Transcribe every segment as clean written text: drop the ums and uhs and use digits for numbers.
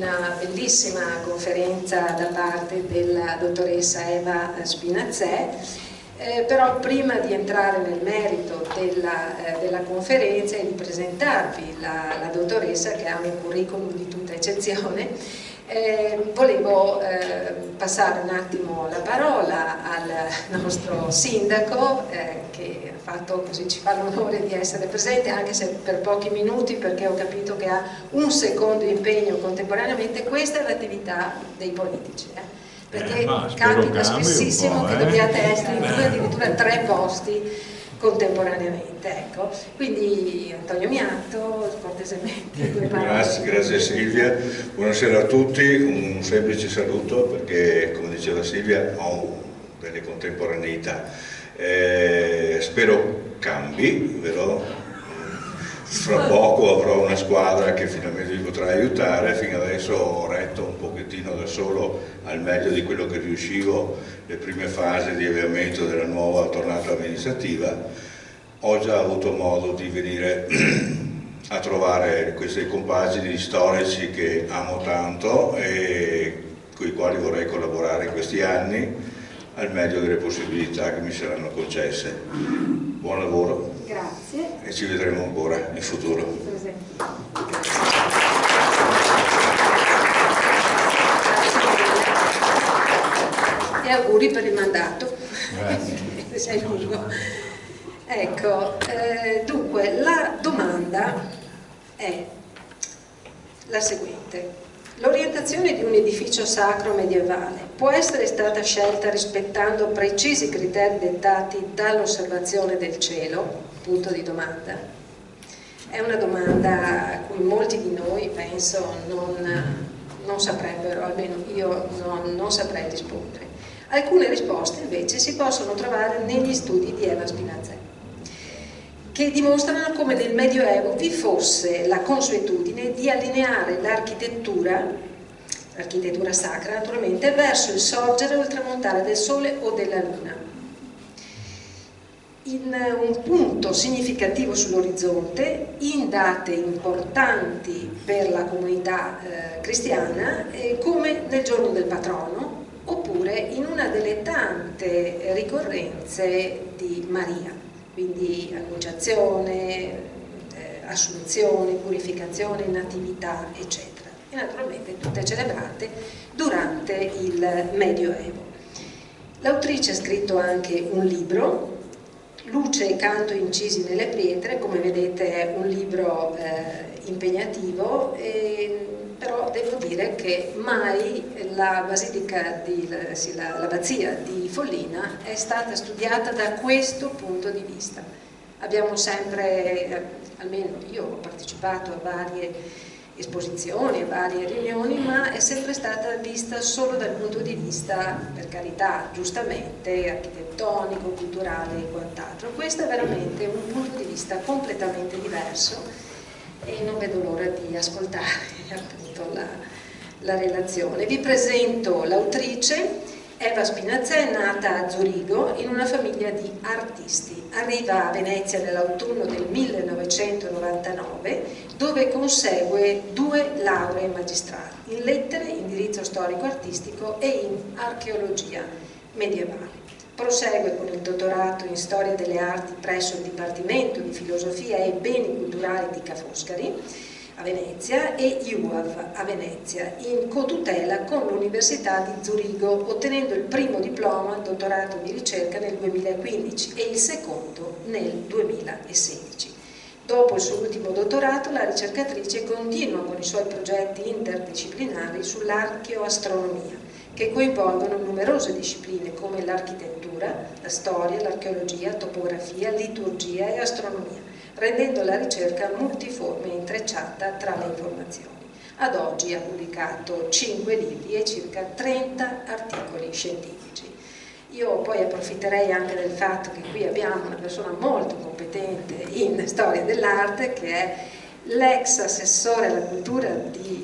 una bellissima conferenza da parte della dottoressa Eva Spinazzè, però prima di entrare nel merito della conferenza e di presentarvi la dottoressa, che ha un curriculum di tutta eccezione, volevo passare un attimo la parola al nostro sindaco, che ha fatto, così ci fa l'onore di essere presente, anche se per pochi minuti, perché ho capito che ha un secondo impegno contemporaneamente. Questa è l'attività dei politici, perché capita spessissimo che dobbiate essere in 2, addirittura 3 posti contemporaneamente, ecco. Quindi Antonio Miatto, cortesemente. Grazie Silvia, buonasera a tutti, un semplice saluto perché, come diceva Silvia, ho delle contemporaneità, spero cambi, vero? Fra poco avrò una squadra che finalmente mi potrà aiutare. Fino adesso ho retto un pochettino da solo, al meglio di quello che riuscivo, le prime fasi di avviamento della nuova tornata amministrativa. Ho già avuto modo di venire a trovare queste compagini storici che amo tanto e con i quali vorrei collaborare in questi anni al meglio delle possibilità che mi saranno concesse. Buon lavoro. Grazie. E ci vedremo ancora in futuro. E auguri per il mandato. Grazie. Sei lungo. Ecco, dunque la domanda è la seguente. L'orientazione di un edificio sacro medievale può essere stata scelta rispettando precisi criteri dettati dall'osservazione del cielo? Punto di domanda. È una domanda a cui molti di noi, penso, non saprebbero, almeno io non saprei rispondere. Alcune risposte invece si possono trovare negli studi di Eva Spinazzè, che dimostrano come nel Medioevo vi fosse la consuetudine di allineare l'architettura sacra naturalmente, verso il sorgere o il tramontare del Sole o della Luna. In un punto significativo sull'orizzonte, in date importanti per la comunità cristiana, come nel giorno del patrono, oppure in una delle tante ricorrenze di Maria. Quindi annunciazione, assunzione, purificazione, natività, eccetera. E naturalmente tutte celebrate durante il Medioevo. L'autrice ha scritto anche un libro, Luce e canto incisi nelle pietre, come vedete è un libro impegnativo, però devo dire che mai la l'abbazia di Follina è stata studiata da questo punto di vista. Abbiamo sempre, almeno io ho partecipato a varie esposizioni, a varie riunioni, ma è sempre stata vista solo dal punto di vista, per carità, giustamente, architettonico, culturale e quant'altro. Questo è veramente un punto di vista completamente diverso e non vedo l'ora di ascoltare appunto la relazione. Vi presento l'autrice. Eva Spinazzè è nata a Zurigo in una famiglia di artisti. Arriva a Venezia nell'autunno del 1999, dove consegue 2 lauree magistrali in lettere, indirizzo storico-artistico e in archeologia medievale. Prosegue con il dottorato in storia delle arti presso il Dipartimento di Filosofia e Beni Culturali di Ca' Foscari a Venezia e IUAV a Venezia, in cotutela con l'Università di Zurigo, ottenendo il primo diploma, il dottorato di ricerca, nel 2015 e il secondo nel 2016. Dopo il suo ultimo dottorato, la ricercatrice continua con i suoi progetti interdisciplinari sull'archeoastronomia, che coinvolgono numerose discipline come l'architettura, la storia, l'archeologia, topografia, liturgia e astronomia, rendendo la ricerca multiforme e intrecciata tra le informazioni. Ad oggi ha pubblicato 5 libri e circa 30 articoli scientifici. Io poi approfitterei anche del fatto che qui abbiamo una persona molto competente in storia dell'arte, che è l'ex assessore alla cultura di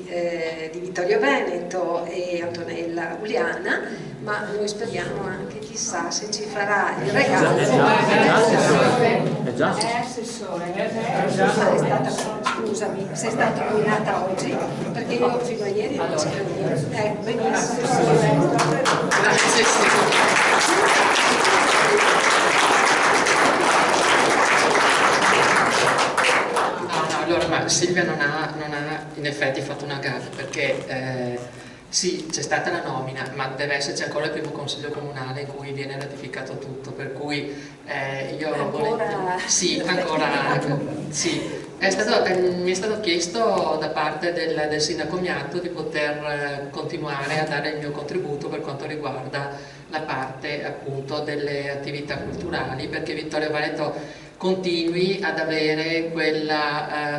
Vittorio Veneto e Antonella Uliana, ma noi speriamo anche, chissà, se ci farà il regalo. È assessore. È stata, scusa, scusami, sei stata nominata oggi, perché io fino a ieri non sapevo niente. Benissimo. Grazie. Allora, ma Silvia non ha in effetti fatto una gaffe, perché sì, c'è stata la nomina, ma deve esserci ancora il primo consiglio comunale in cui viene ratificato tutto, per cui io ancora... Sì, ancora sì. Mi è stato chiesto da parte del sindaco Miatto di poter continuare a dare il mio contributo per quanto riguarda la parte appunto delle attività culturali, perché Vittorio Veneto continui ad avere quel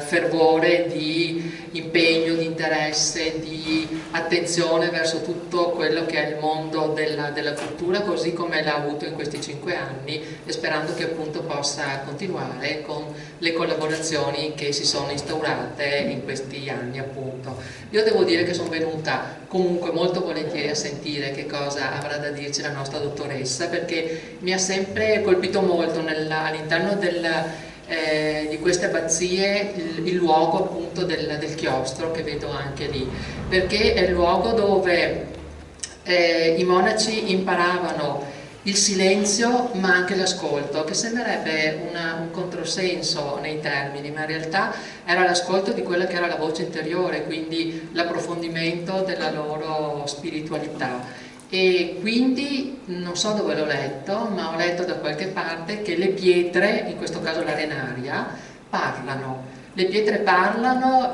fervore di impegno, di interesse, di attenzione verso tutto quello che è il mondo della cultura, così come l'ha avuto in questi 5 anni, e sperando che appunto possa continuare con le collaborazioni che si sono instaurate in questi anni appunto. Io devo dire che sono venuta comunque molto volentieri a sentire che cosa avrà da dirci la nostra dottoressa, perché mi ha sempre colpito molto all'interno di queste abbazie il luogo appunto del chiostro, che vedo anche lì, perché è il luogo dove i monaci imparavano il silenzio ma anche l'ascolto, che sembrerebbe un controsenso nei termini, ma in realtà era l'ascolto di quella che era la voce interiore, quindi l'approfondimento della loro spiritualità. E quindi non so dove l'ho letto, ma ho letto da qualche parte che le pietre, in questo caso l'arenaria, parlano. Le pietre parlano,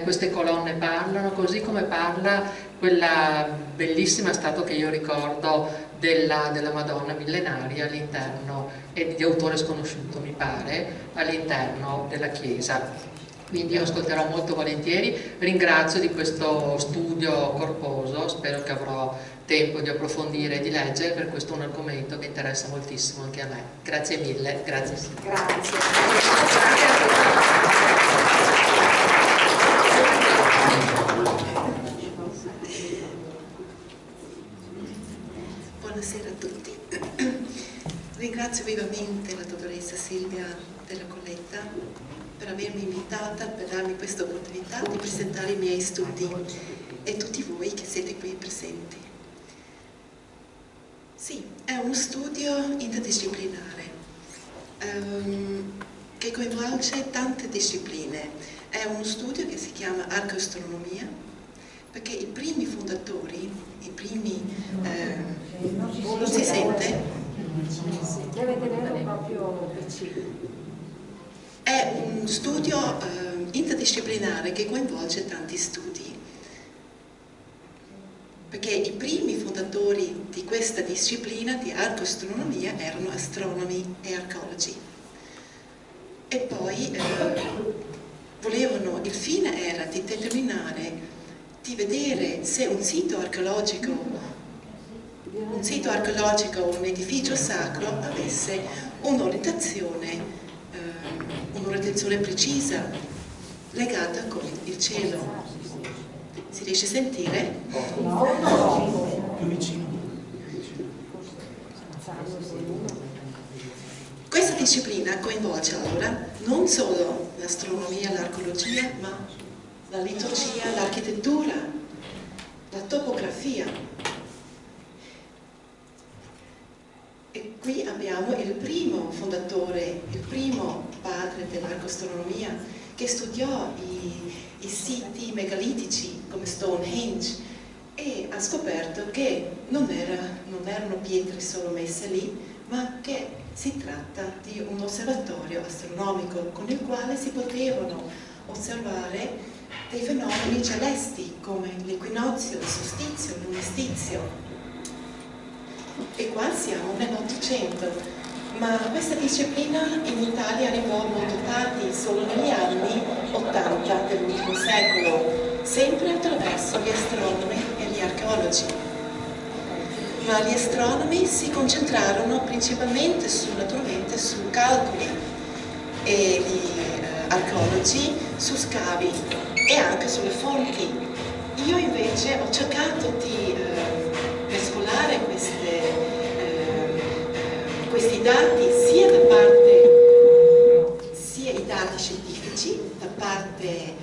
queste colonne parlano, così come parla quella bellissima statua che io ricordo della Madonna millenaria all'interno, e di autore sconosciuto mi pare, all'interno della chiesa. Quindi io ascolterò molto volentieri, ringrazio di questo studio corposo, spero che avrò tempo di approfondire e di leggere, per questo è un argomento che interessa moltissimo anche a me. Grazie mille, grazie. Grazie. Buonasera a tutti. Ringrazio vivamente la dottoressa Silvia Della Colletta per avermi invitata, per darmi questa opportunità di presentare i miei studi e tutti voi che siete qui presenti. Sì, è uno studio interdisciplinare che coinvolge tante discipline. È uno studio che si chiama arcoastronomia, perché i primi fondatori, non si sente? Deve tenerlo proprio vicino. È un studio interdisciplinare che coinvolge tanti studi, perché i primi fondatori di questa disciplina di arcoastronomia erano astronomi e archeologi, e poi il fine era di determinare, di vedere se un sito archeologico o un edificio sacro avesse un'orientazione precisa legata con il cielo. Si riesce a sentire? Più vicino. Questa disciplina coinvolge allora non solo l'astronomia, l'archeologia, ma la liturgia, l'architettura, la topografia. E qui abbiamo il primo fondatore, il primo padre dell'arcoastronomia, che studiò i siti megalitici come Stonehenge e ha scoperto che non erano pietre solo messe lì, ma che si tratta di un osservatorio astronomico con il quale si potevano osservare dei fenomeni celesti come l'equinozio, il solstizio, il lunestizio. E qua siamo nell'800, ma questa disciplina in Italia arrivò molto tardi, solo negli anni 80 dell'ultimo secolo, sempre attraverso gli astronomi e gli archeologi. Ma gli astronomi si concentrarono principalmente su calcoli, e gli archeologi su scavi e anche sulle fonti. Io invece ho cercato di mescolare questi dati sia i dati scientifici da parte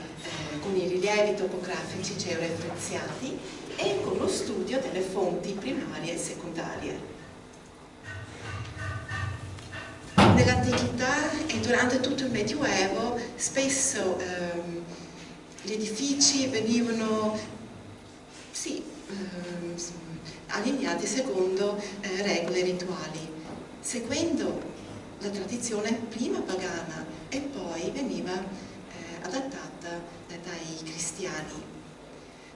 topografici georeferenziati e con lo studio delle fonti primarie e secondarie. Nell'antichità e durante tutto il Medioevo spesso gli edifici venivano allineati secondo regole rituali, seguendo la tradizione prima pagana e poi veniva adattata dai cristiani.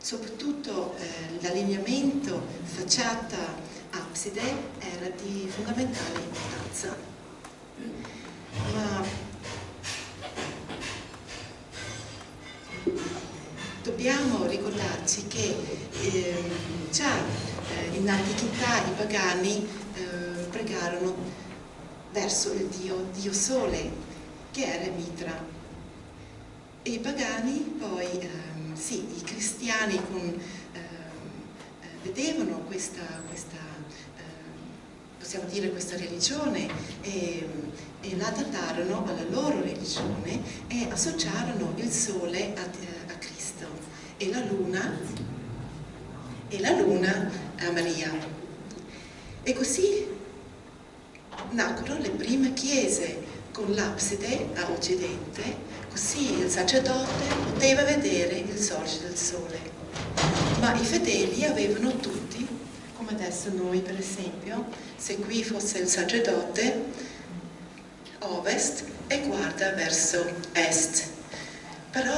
Soprattutto l'allineamento facciata-abside era di fondamentale importanza. Ma dobbiamo ricordarci che già in antichità i pagani pregarono verso il dio Sole, che era Mitra. E i pagani poi, i cristiani vedevano questa possiamo dire questa religione e la adattarono alla loro religione e associarono il Sole a Cristo e la Luna a Maria. E così nacquero le prime chiese con l'abside a occidente, così il sacerdote poteva vedere il sorgere del Sole. Ma i fedeli avevano tutti, come adesso noi per esempio, se qui fosse il sacerdote, ovest e guarda verso est. Però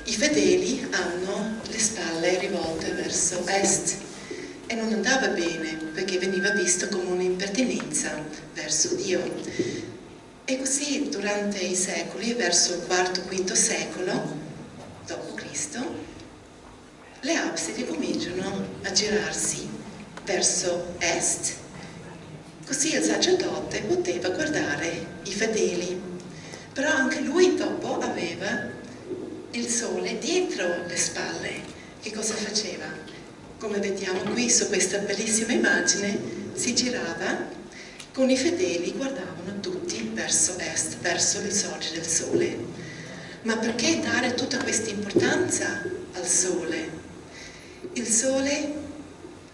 i fedeli hanno le spalle rivolte verso est e non andava bene perché veniva visto come un'impertinenza verso Dio. E così durante i secoli, verso il IV-V secolo d.C., le absidi cominciano a girarsi verso est, così il sacerdote poteva guardare i fedeli, però anche lui dopo aveva il Sole dietro le spalle. Che cosa faceva? Come vediamo qui su questa bellissima immagine, si girava, con i fedeli guardavano tutti verso est, verso il sorgere del Sole. Ma perché dare tutta questa importanza al Sole? Il Sole,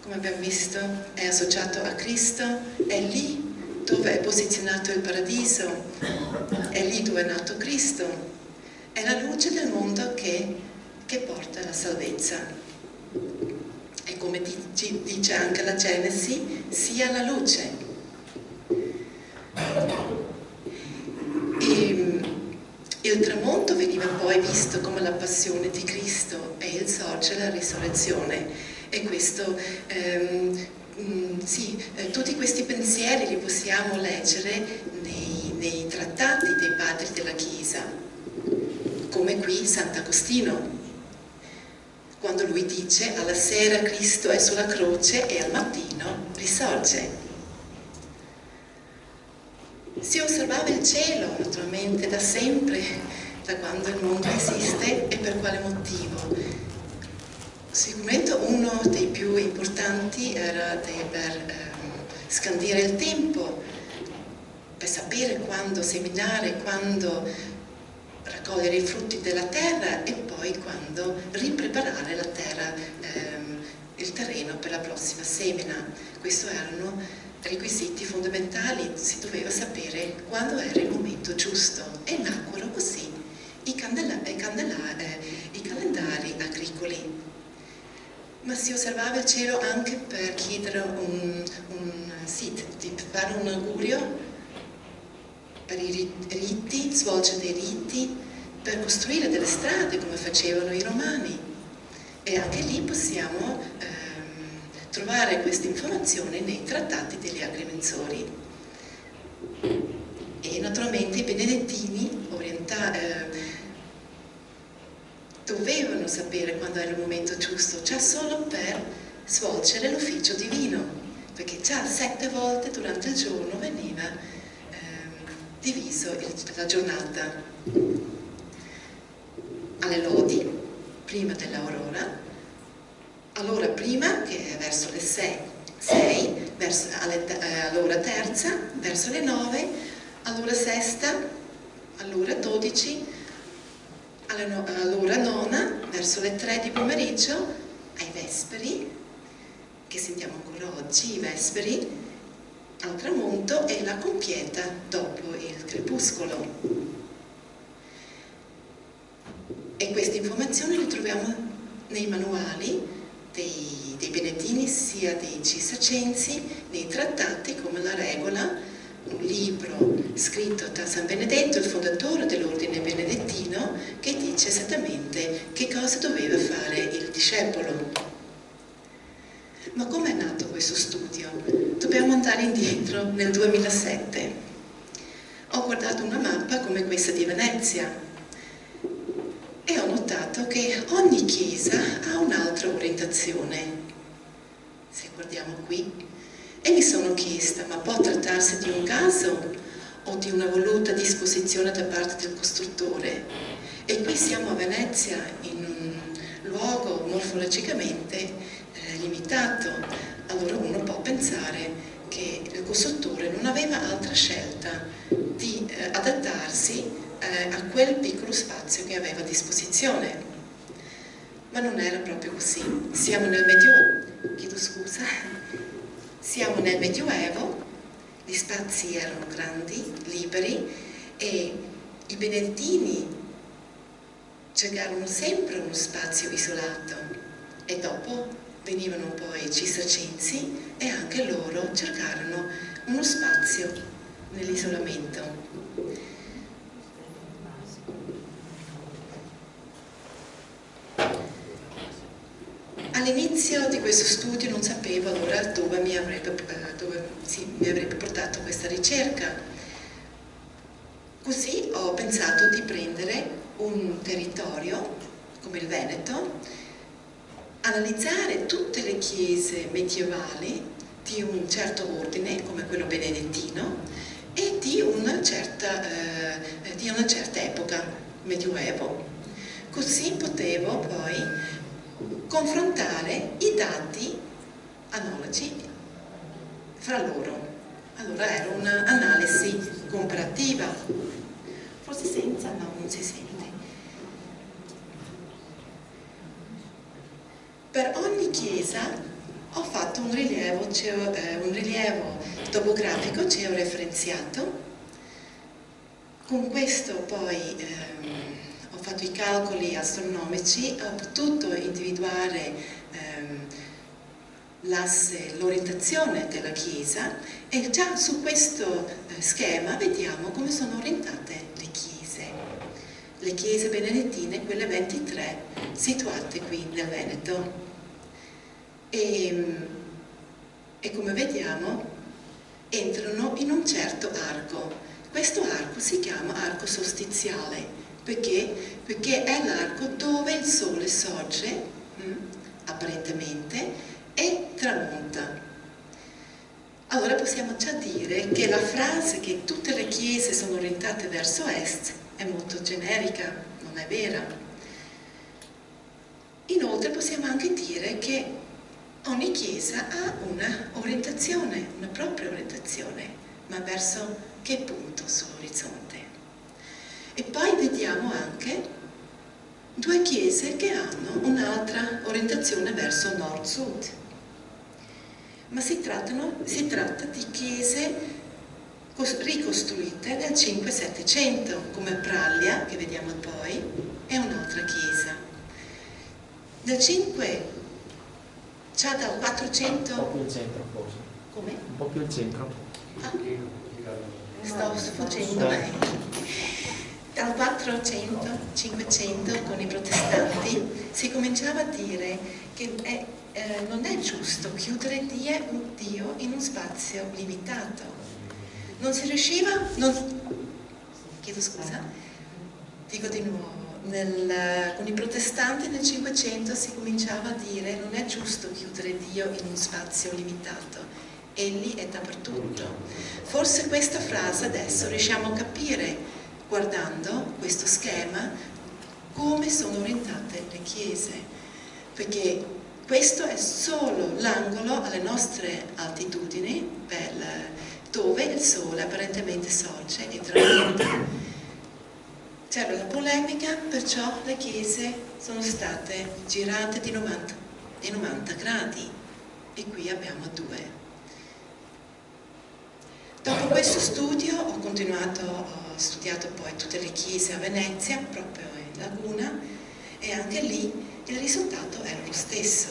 come abbiamo visto, è associato a Cristo, è lì dove è posizionato il paradiso, è lì dove è nato Cristo, è la luce del mondo che porta la salvezza. E come dice anche la Genesi, sia la luce. Il tramonto veniva poi visto come la passione di Cristo e il sorgere la risurrezione. E questo, tutti questi pensieri li possiamo leggere nei trattati dei padri della Chiesa, come qui Sant'Agostino, quando lui dice alla sera Cristo è sulla croce e al mattino risorge. Si osservava il cielo naturalmente da sempre, da quando il mondo esiste, e per quale motivo? Sicuramente uno dei più importanti era per scandire il tempo, per sapere quando seminare, quando raccogliere i frutti della terra e poi quando ripreparare la terra, il terreno per la prossima semina. Questi erano requisiti fondamentali, si doveva sapere quando era il momento giusto e nacquero così i calendari agricoli. Ma si osservava il cielo anche per chiedere di fare un augurio per i riti, svolgere dei riti, per costruire delle strade come facevano i romani. E anche lì possiamo trovare questa informazione nei trattati degli agrimensori. E naturalmente i benedettini dovevano sapere quando era il momento giusto, già solo per svolgere l'ufficio divino, perché già 7 volte durante il giorno veniva diviso la giornata. Alle lodi, prima dell'aurora, all'ora prima, che è verso le 6, all'ora terza, verso le 9, all'ora sesta, all'ora 12, all'ora nona, verso le 3 di pomeriggio, ai vesperi, che sentiamo ancora oggi, i vesperi, al tramonto, e la compieta dopo il crepuscolo. E queste informazioni le troviamo nei manuali dei Benedettini, sia dei Cistercensi, nei trattati come la Regola, un libro scritto da San Benedetto, il fondatore dell'ordine benedettino, che dice esattamente che cosa doveva fare il discepolo. Ma come è nato questo studio? Dobbiamo andare indietro nel 2007. Ho guardato una mappa come questa di Venezia e ho notato che ogni chiesa ha un'altra orientazione. Se guardiamo qui, e mi sono chiesta, ma può trattarsi di un caso o di una voluta disposizione da parte del costruttore? E qui siamo a Venezia, in un luogo morfologicamente limitato, allora uno può pensare che il costruttore non aveva altra scelta di adattarsi a quel piccolo spazio che aveva a disposizione. Ma non era proprio così. Siamo nel Medioevo, chiedo scusa. Siamo nel Medioevo, gli spazi erano grandi, liberi, e i benedettini cercarono sempre uno spazio isolato, e dopo venivano poi i cistercensi e anche loro cercarono uno spazio nell'isolamento. All'inizio di questo studio non sapevo allora dove mi avrebbe portato questa ricerca. Così ho pensato di prendere un territorio come il Veneto, analizzare tutte le chiese medievali di un certo ordine, come quello benedettino, e di una certa epoca, Medioevo. Così potevo poi confrontare i dati analogi fra loro. Allora era un'analisi comparativa. Forse senza? No, non si sente. Per ogni chiesa ho fatto un rilievo topografico georeferenziato. Con questo poi ho fatto i calcoli astronomici, ho potuto individuare l'asse, l'orientazione della chiesa, e già su questo schema vediamo come sono orientate le chiese. Le chiese benedettine, quelle 23, situate qui nel Veneto. E come vediamo entrano in un certo arco. Questo arco si chiama arco solstiziale, perché è l'arco dove il sole sorge, apparentemente, e tramonta. Allora possiamo già dire che la frase che tutte le chiese sono orientate verso est è molto generica, non è vera. Inoltre possiamo anche dire che ogni chiesa ha una orientazione, una propria orientazione, ma verso che punto sull'orizzonte? E poi vediamo anche due chiese che hanno un'altra orientazione verso nord-sud. Ma si tratta di chiese ricostruite nel 5-700, come Praglia, che vediamo poi, è un'altra chiesa. Nel 5, già dal 400... Un po' più al centro forse. Come? Un po' più al centro. Ah, sto sfuggendo. Dal 400-500 con i protestanti si cominciava a dire che non è giusto chiudere Dio in un spazio limitato. Non si riusciva, chiedo scusa, dico di nuovo, con i protestanti nel 500 si cominciava a dire non è giusto chiudere Dio in un spazio limitato, Egli è dappertutto. Forse questa frase adesso riusciamo a capire, guardando questo schema, come sono orientate le chiese, perché questo è solo l'angolo alle nostre altitudini dove il sole apparentemente sorge e tramonta. c'era la polemica, perciò le chiese sono state girate di 90 gradi e qui abbiamo 2. Dopo questo studio ho studiato poi tutte le chiese a Venezia, proprio in Laguna, e anche lì il risultato era lo stesso.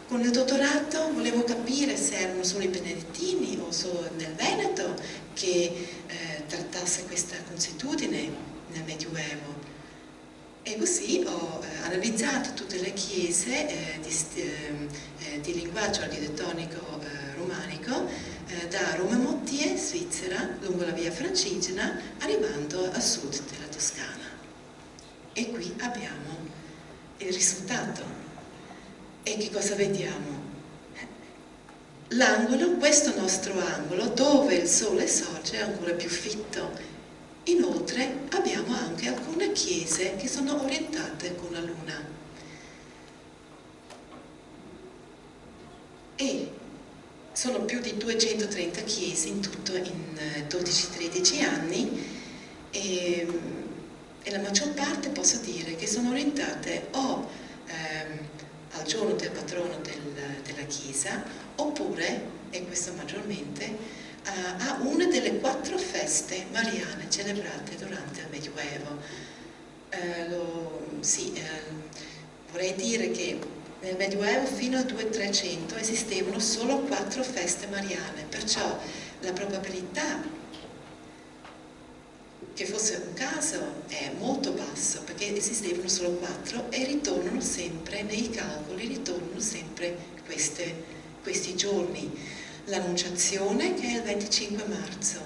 Con il dottorato volevo capire se erano solo i benedettini o solo nel Veneto che trattasse questa consuetudine nel Medioevo. E così ho analizzato tutte le chiese di linguaggio architettonico romanico da Roma Motier, Svizzera, lungo la via Francigena, arrivando a sud della Toscana. E qui abbiamo il risultato. E che cosa vediamo? L'angolo, questo nostro angolo, dove il sole sorge, è ancora più fitto. Inoltre abbiamo anche alcune chiese che sono orientate con la luna. E sono più di 230 chiese in tutto in 12-13 anni e la maggior parte posso dire che sono orientate o al giorno del patrono della chiesa oppure, e questo maggiormente, a una delle 4 feste mariane celebrate durante il Medioevo. Vorrei dire che nel Medioevo fino al 2300 esistevano solo 4 feste mariane, perciò la probabilità che fosse un caso è molto basso, perché esistevano solo 4 e ritornano sempre, nei calcoli ritornano sempre questi giorni. L'Annunciazione, che è il 25 marzo,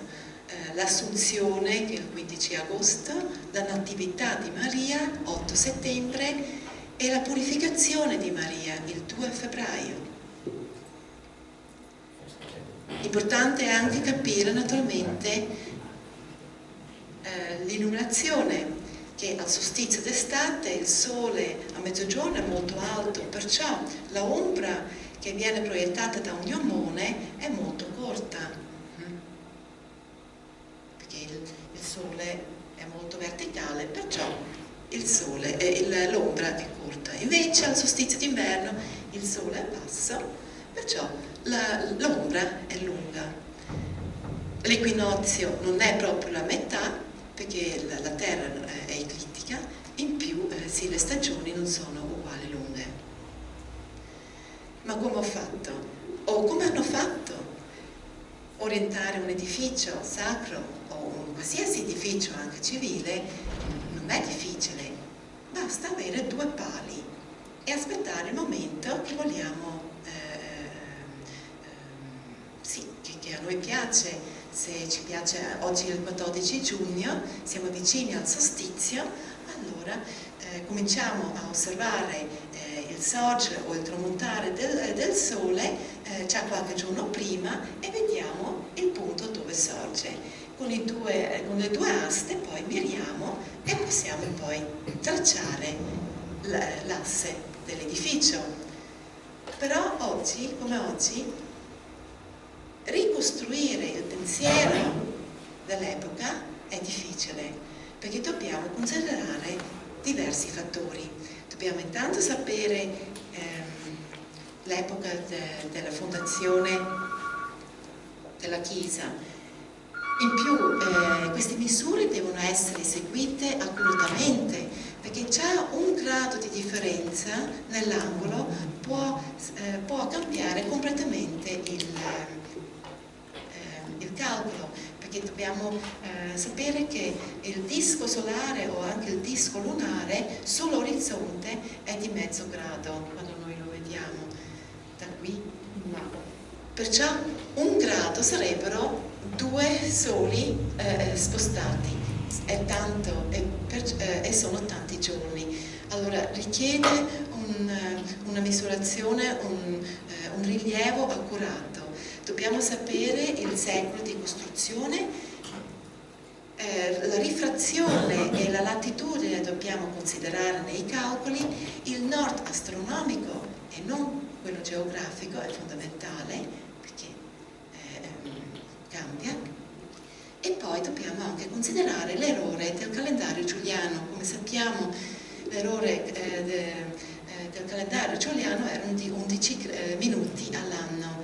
l'Assunzione, che è il 15 agosto, la Natività di Maria, 8 settembre, e la Purificazione di Maria, il 2 febbraio. Importante è anche capire naturalmente l'illuminazione, che al solstizio d'estate il sole a mezzogiorno è molto alto, perciò la ombra che viene proiettata da un gnomone è molto corta, perché il sole è molto verticale, perciò l'ombra è corta. Invece al solstizio d'inverno il sole è basso, perciò l'ombra è lunga. L'equinozio non è proprio la metà, perché la Terra è eclittica, in più sì, le stagioni non sono uguali lunghe. Ma come ho fatto? O come hanno fatto? Orientare un edificio sacro o un qualsiasi edificio anche civile non è difficile, basta avere 2 pali e aspettare il momento che vogliamo, che a noi piace. Se ci piace, oggi è il 14 giugno, siamo vicini al solstizio, allora cominciamo a osservare il sorgere o il tramontare del sole già qualche giorno prima e vediamo il punto dove sorge. Con le due aste poi miriamo e possiamo poi tracciare l'asse dell'edificio. Però oggi, come oggi, ricostruire il pensiero dell'epoca è difficile, perché dobbiamo considerare diversi fattori. Dobbiamo intanto sapere l'epoca della fondazione della Chiesa. In più queste misure devono essere eseguite accuratamente, perché già un grado di differenza nell'angolo può cambiare completamente il calcolo, perché dobbiamo sapere che il disco solare o anche il disco lunare sull'orizzonte è di mezzo grado quando noi lo vediamo da qui, perciò un grado sarebbero 2 soli spostati, è tanto e sono tanti giorni. Allora richiede una misurazione, un rilievo accurato. Dobbiamo sapere il secolo di costruzione, la rifrazione e la latitudine dobbiamo considerare nei calcoli, il nord astronomico e non quello geografico è fondamentale perché cambia, e poi poi dobbiamo anche considerare l'errore del calendario giuliano. Come sappiamo, l'errore del calendario giuliano erano di 11 minuti all'anno.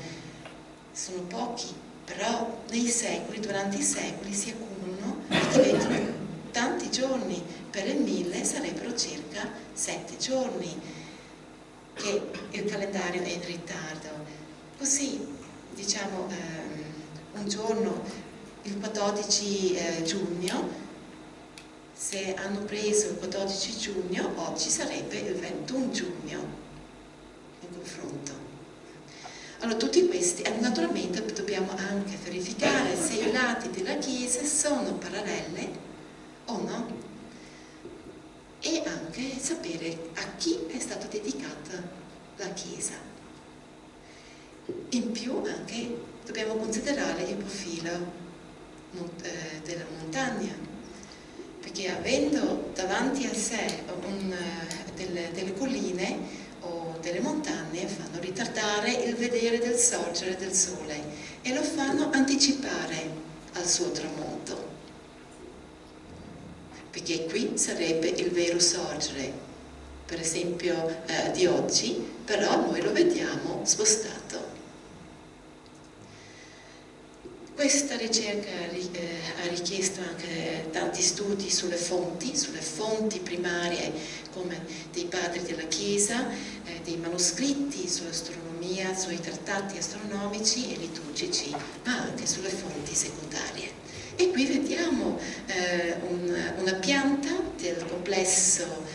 Sono pochi, però nei secoli, durante i secoli si accumulano e diventano tanti giorni. Per il 1000 sarebbero circa 7 giorni che il calendario è in ritardo. Così, diciamo, un giorno, il 14 giugno, se hanno preso il 14 giugno, oggi sarebbe il 21 giugno in confronto. Allora, tutti questi, naturalmente dobbiamo anche verificare se i lati della Chiesa sono parallele o no, e anche sapere a chi è stata dedicata la Chiesa. In più anche dobbiamo considerare il profilo della montagna, perché avendo davanti a sé delle colline o delle montagne fanno ritardare il vedere del sorgere del sole e lo fanno anticipare al suo tramonto, perché qui sarebbe il vero sorgere, per esempio di oggi, però noi lo vediamo spostato. Questa ricerca ha richiesto anche tanti studi sulle fonti primarie come dei padri della Chiesa, dei manoscritti sull'astronomia, sui trattati astronomici e liturgici, ma anche sulle fonti secondarie. E qui vediamo una pianta del complesso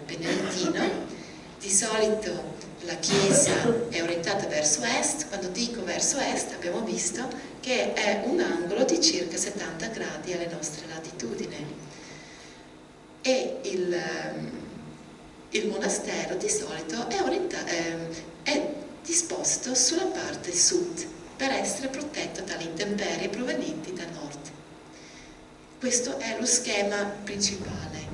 benedettino. Di solito la chiesa è orientata verso est. Quando dico verso est abbiamo visto che è un angolo di circa 70 gradi alle nostre latitudini, e il monastero di solito è disposto sulla parte sud per essere protetto dalle intemperie provenienti da nord. Questo è lo schema principale.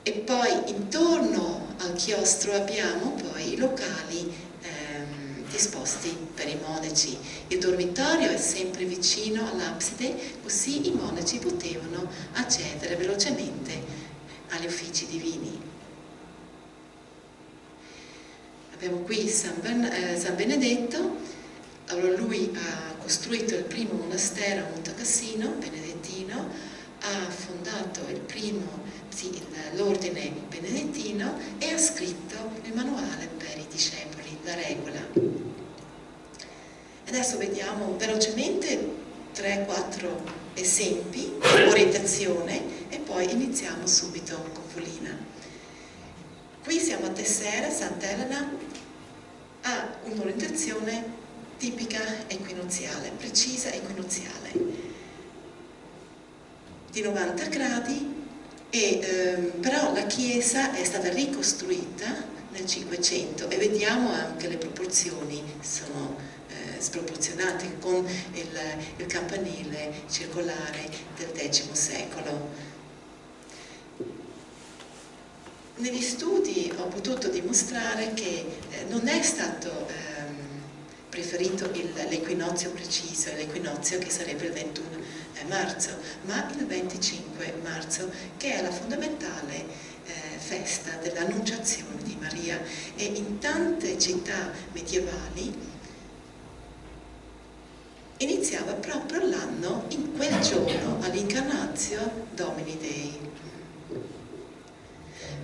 E poi intorno al chiostro abbiamo poi i locali disposti per i monaci. Il dormitorio è sempre vicino all'abside, così i monaci potevano accedere velocemente agli uffici divini. Abbiamo qui San Benedetto. Allora, lui ha costruito il primo monastero a Monte Cassino, benedettino, ha fondato l'ordine benedettino e ha scritto il manuale per i discepoli, la regola. Adesso vediamo velocemente 3-4 esempi di orientazione e poi iniziamo subito con Polina. Qui siamo a Tessera. Sant'Elena ha un'orientazione tipica equinoziale, precisa equinoziale, di 90 gradi, però la chiesa è stata ricostruita nel 500 e vediamo anche le proporzioni sono sproporzionate con il campanile circolare del X secolo. Negli studi ho potuto dimostrare che non è stato preferito l'equinozio preciso, l'equinozio che sarebbe il 21 marzo, ma il 25 marzo, che è la fondamentale festa dell'Annunciazione di Maria. E in tante città medievali iniziava proprio l'anno in quel giorno all'Incarnatio Domini Dei.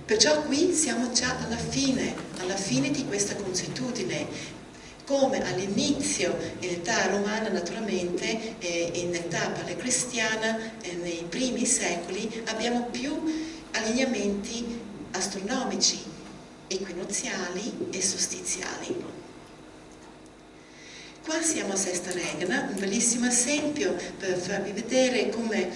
Perciò qui siamo già alla fine di questa consuetudine. Come all'inizio, in età romana naturalmente, in età palecristiana, nei primi secoli, abbiamo più allineamenti astronomici, equinoziali e solstiziali. Qua siamo a Sesta Regna, un bellissimo esempio per farvi vedere come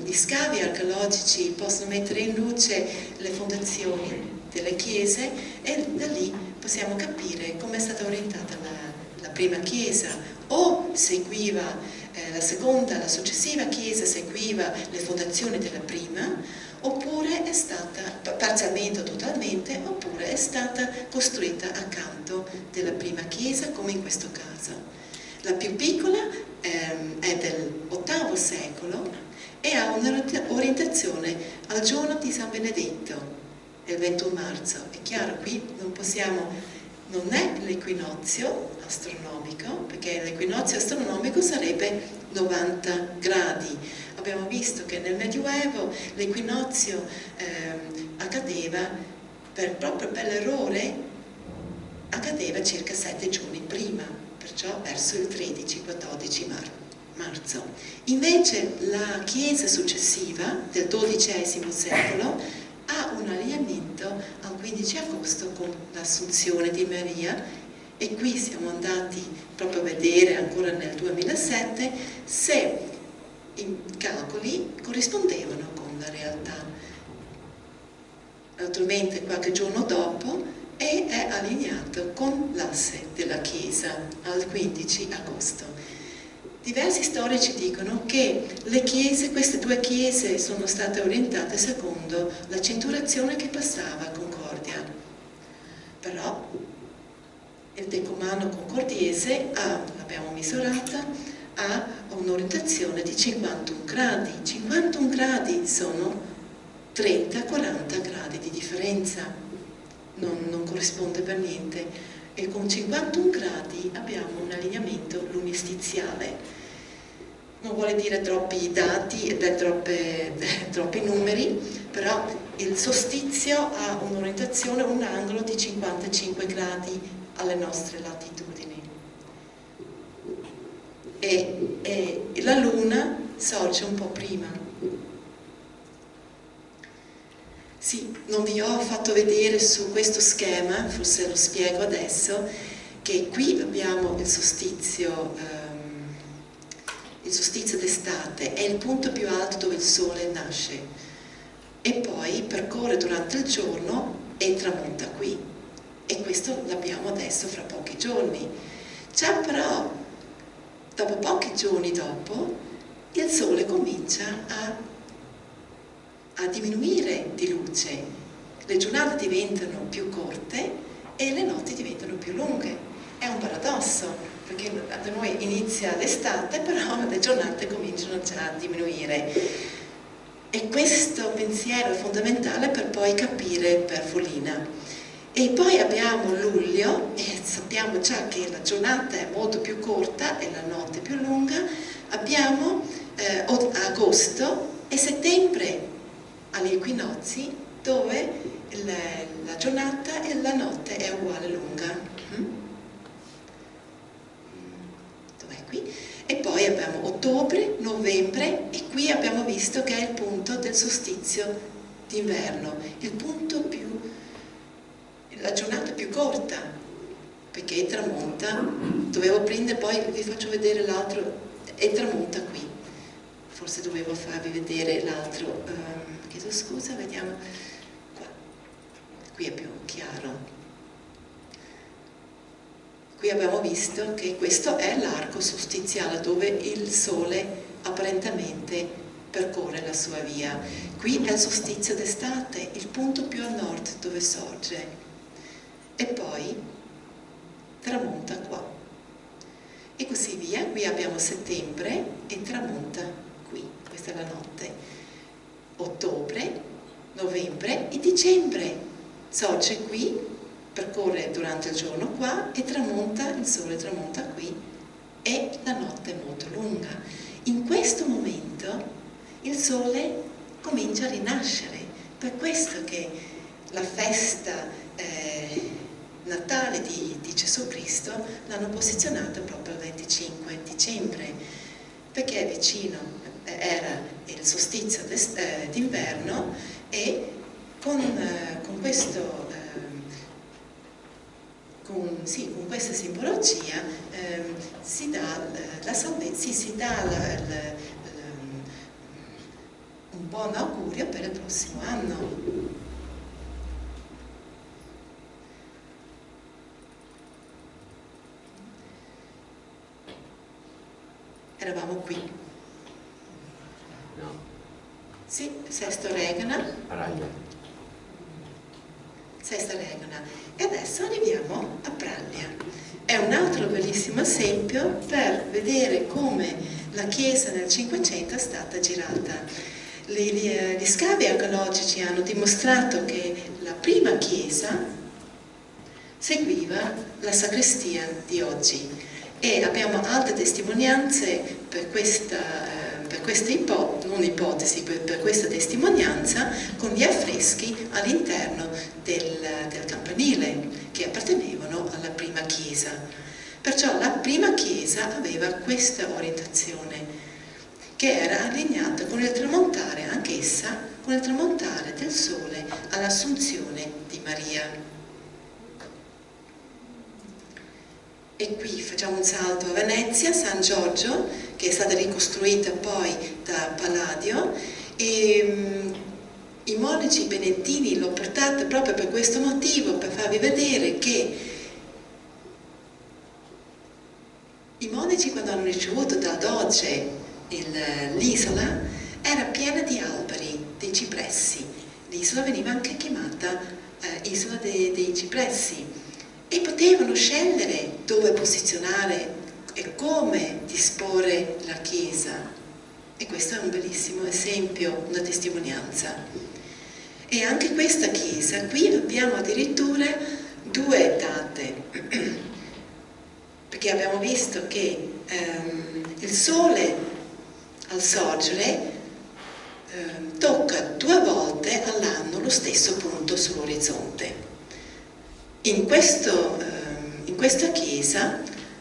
gli scavi archeologici possono mettere in luce le fondazioni delle chiese, e da lì possiamo capire come è stata orientata la prima chiesa, o seguiva la successiva chiesa seguiva le fondazioni della prima, oppure è stata parzialmente o totalmente, oppure è stata costruita accanto della prima chiesa, come in questo caso. La più piccola è del VIII secolo e ha un'orientazione al giorno di San Benedetto, il 21 marzo. È chiaro, qui non è l'equinozio astronomico, perché l'equinozio astronomico sarebbe 90 gradi. Abbiamo visto che nel Medioevo l'equinozio accadeva proprio per l'errore, accadeva circa 7 giorni prima, perciò verso il 13-14 marzo. Invece la Chiesa successiva, del XII secolo, ha un allineamento al 15 agosto con l'Assunzione di Maria, e qui siamo andati proprio a vedere ancora nel 2007 se i calcoli corrispondevano con la realtà. Naturalmente qualche giorno dopo è allineato con l'asse della Chiesa al 15 agosto. Diversi storici dicono che queste due chiese sono state orientate secondo la centuriazione che passava a Concordia. Però il decumano concordiese l'abbiamo misurata, ha un'orientazione di 51 gradi. 51 gradi sono 30-40 gradi di differenza, non corrisponde per niente. E con 51 gradi abbiamo un allineamento lunistiziale. Non vuole dire troppi dati, troppi numeri, però il solstizio ha un'orientazione, un angolo di 55 gradi alle nostre latitudini. E la Luna sorge un po' prima. Sì, non vi ho fatto vedere su questo schema, forse lo spiego adesso, che qui abbiamo il solstizio d'estate, è il punto più alto dove il Sole nasce, e poi percorre durante il giorno e tramonta qui, e questo l'abbiamo adesso fra pochi giorni. Già però, dopo pochi giorni dopo, il Sole comincia a diminuire di luce, le giornate diventano più corte e le notti diventano più lunghe. È un paradosso, perché da noi inizia l'estate, però le giornate cominciano già a diminuire. E questo pensiero è fondamentale per poi capire Perfolina. E poi abbiamo luglio, e sappiamo già che la giornata è molto più corta e la notte più lunga. Abbiamo agosto e settembre agli equinozi, dove la giornata e la notte è uguale lunga. Dov'è qui? E poi abbiamo ottobre, novembre, e qui abbiamo visto che è il punto del solstizio d'inverno, la giornata più corta, perché tramonta. Dovevo prendere, poi vi faccio vedere l'altro, e tramonta qui. Forse dovevo farvi vedere l'altro, chiedo scusa, vediamo qua. Qui è più chiaro. Qui abbiamo visto che questo è l'arco solstiziale dove il Sole apparentemente percorre la sua via. Qui è il solstizio d'estate, il punto più a nord dove sorge, e poi tramonta qua. E così via. Qui abbiamo settembre e tramonta qui, questa è la notte. Ottobre, novembre e dicembre sorge qui, percorre durante il giorno qua e tramonta, il Sole tramonta qui e la notte è molto lunga. In questo momento il Sole comincia a rinascere, per questo che la festa natale di Gesù Cristo l'hanno posizionata proprio il 25 dicembre, perché è vicino, era il solstizio d'inverno, e con questa simbologia si dà la salvezza, si dà un buon augurio per il prossimo anno. Eravamo qui. No. Sì, Sesto Regana. Praglia. Sesta Regana. E adesso arriviamo a Praglia. È è un altro bellissimo esempio per vedere come la chiesa nel Cinquecento è stata girata. Gli scavi archeologici hanno dimostrato che la prima chiesa seguiva la sacrestia di oggi e abbiamo altre testimonianze per questa testimonianza con gli affreschi all'interno del campanile che appartenevano alla prima chiesa. Perciò la prima chiesa aveva questa orientazione che era allineata con il tramontare, anch'essa con il tramontare del sole all'Assunzione di Maria. E qui facciamo un salto a Venezia, San Giorgio, che è stata ricostruita poi da Palladio, e i monaci benedini l'ho portata proprio per questo motivo, per farvi vedere che i monaci, quando hanno ricevuto da Doge l'isola, era piena di alberi, dei cipressi. L'isola veniva anche chiamata isola dei cipressi. E potevano scegliere dove posizionare e come disporre la chiesa. E questo è un bellissimo esempio, una testimonianza. E anche questa chiesa, qui abbiamo addirittura 2 date, perché abbiamo visto che il sole al sorgere tocca 2 volte all'anno lo stesso punto sull'orizzonte. In questa chiesa,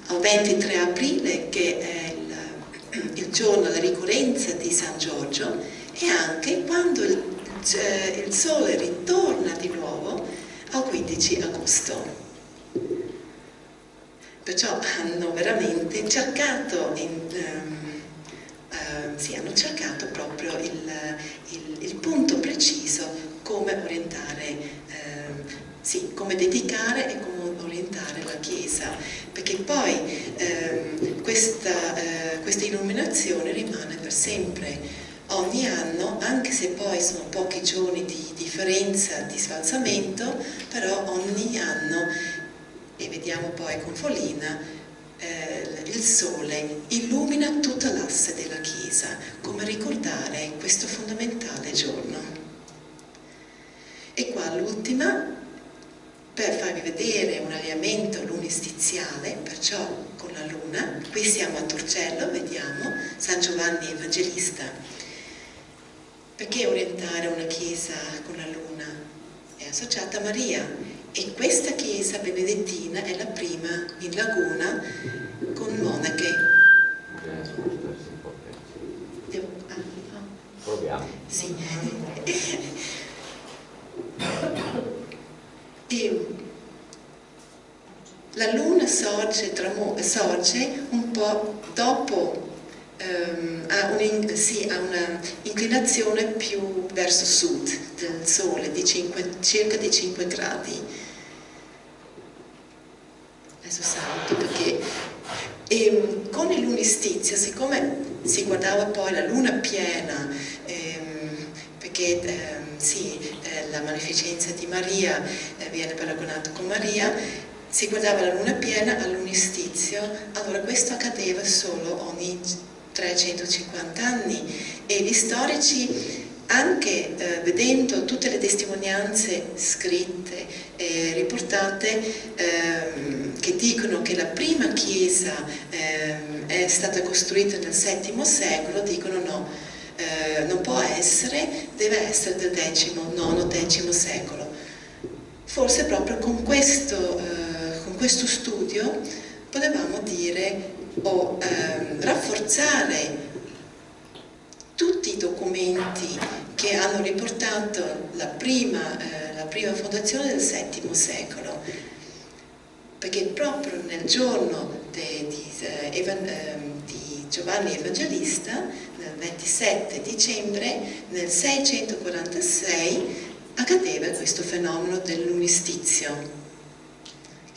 al 23 aprile, che è il giorno della ricorrenza di San Giorgio, e anche quando il sole ritorna di nuovo al 15 agosto. Perciò hanno veramente cercato, hanno cercato proprio il punto preciso come orientare, come dedicare e come orientare la Chiesa, perché poi questa illuminazione rimane per sempre, ogni anno, anche se poi sono pochi giorni di differenza, di sfalsamento, però ogni anno, e vediamo poi con Follina, il sole illumina tutta l'asse della Chiesa, come ricordare questo fondamentale giorno. E qua l'ultima, per farvi vedere un allineamento lunistiziale, perciò con la luna. Qui siamo a Torcello, vediamo San Giovanni Evangelista. Perché orientare una chiesa con la luna? È associata a Maria, e questa chiesa benedettina è la prima in laguna con monache. Proviamo. Sì. E la luna sorge un po' dopo, ha una inclinazione più verso sud del sole, circa di 5 gradi. Adesso salto perché con il lunistizio, siccome si guardava poi la luna piena, perché la magnificenza di Maria viene paragonata con Maria, si guardava la luna piena all'unistizio, allora questo accadeva solo ogni 350 anni, e gli storici, anche vedendo tutte le testimonianze scritte e riportate che dicono che la prima chiesa è stata costruita nel VII secolo, dicono no, non può essere, deve essere del IX-X secolo. Forse proprio con questo studio potevamo dire o rafforzare tutti i documenti che hanno riportato la prima fondazione del VII secolo, perché proprio nel giorno di Giovanni Evangelista, nel 27 dicembre, nel 646, accadeva questo fenomeno dell'unistizio,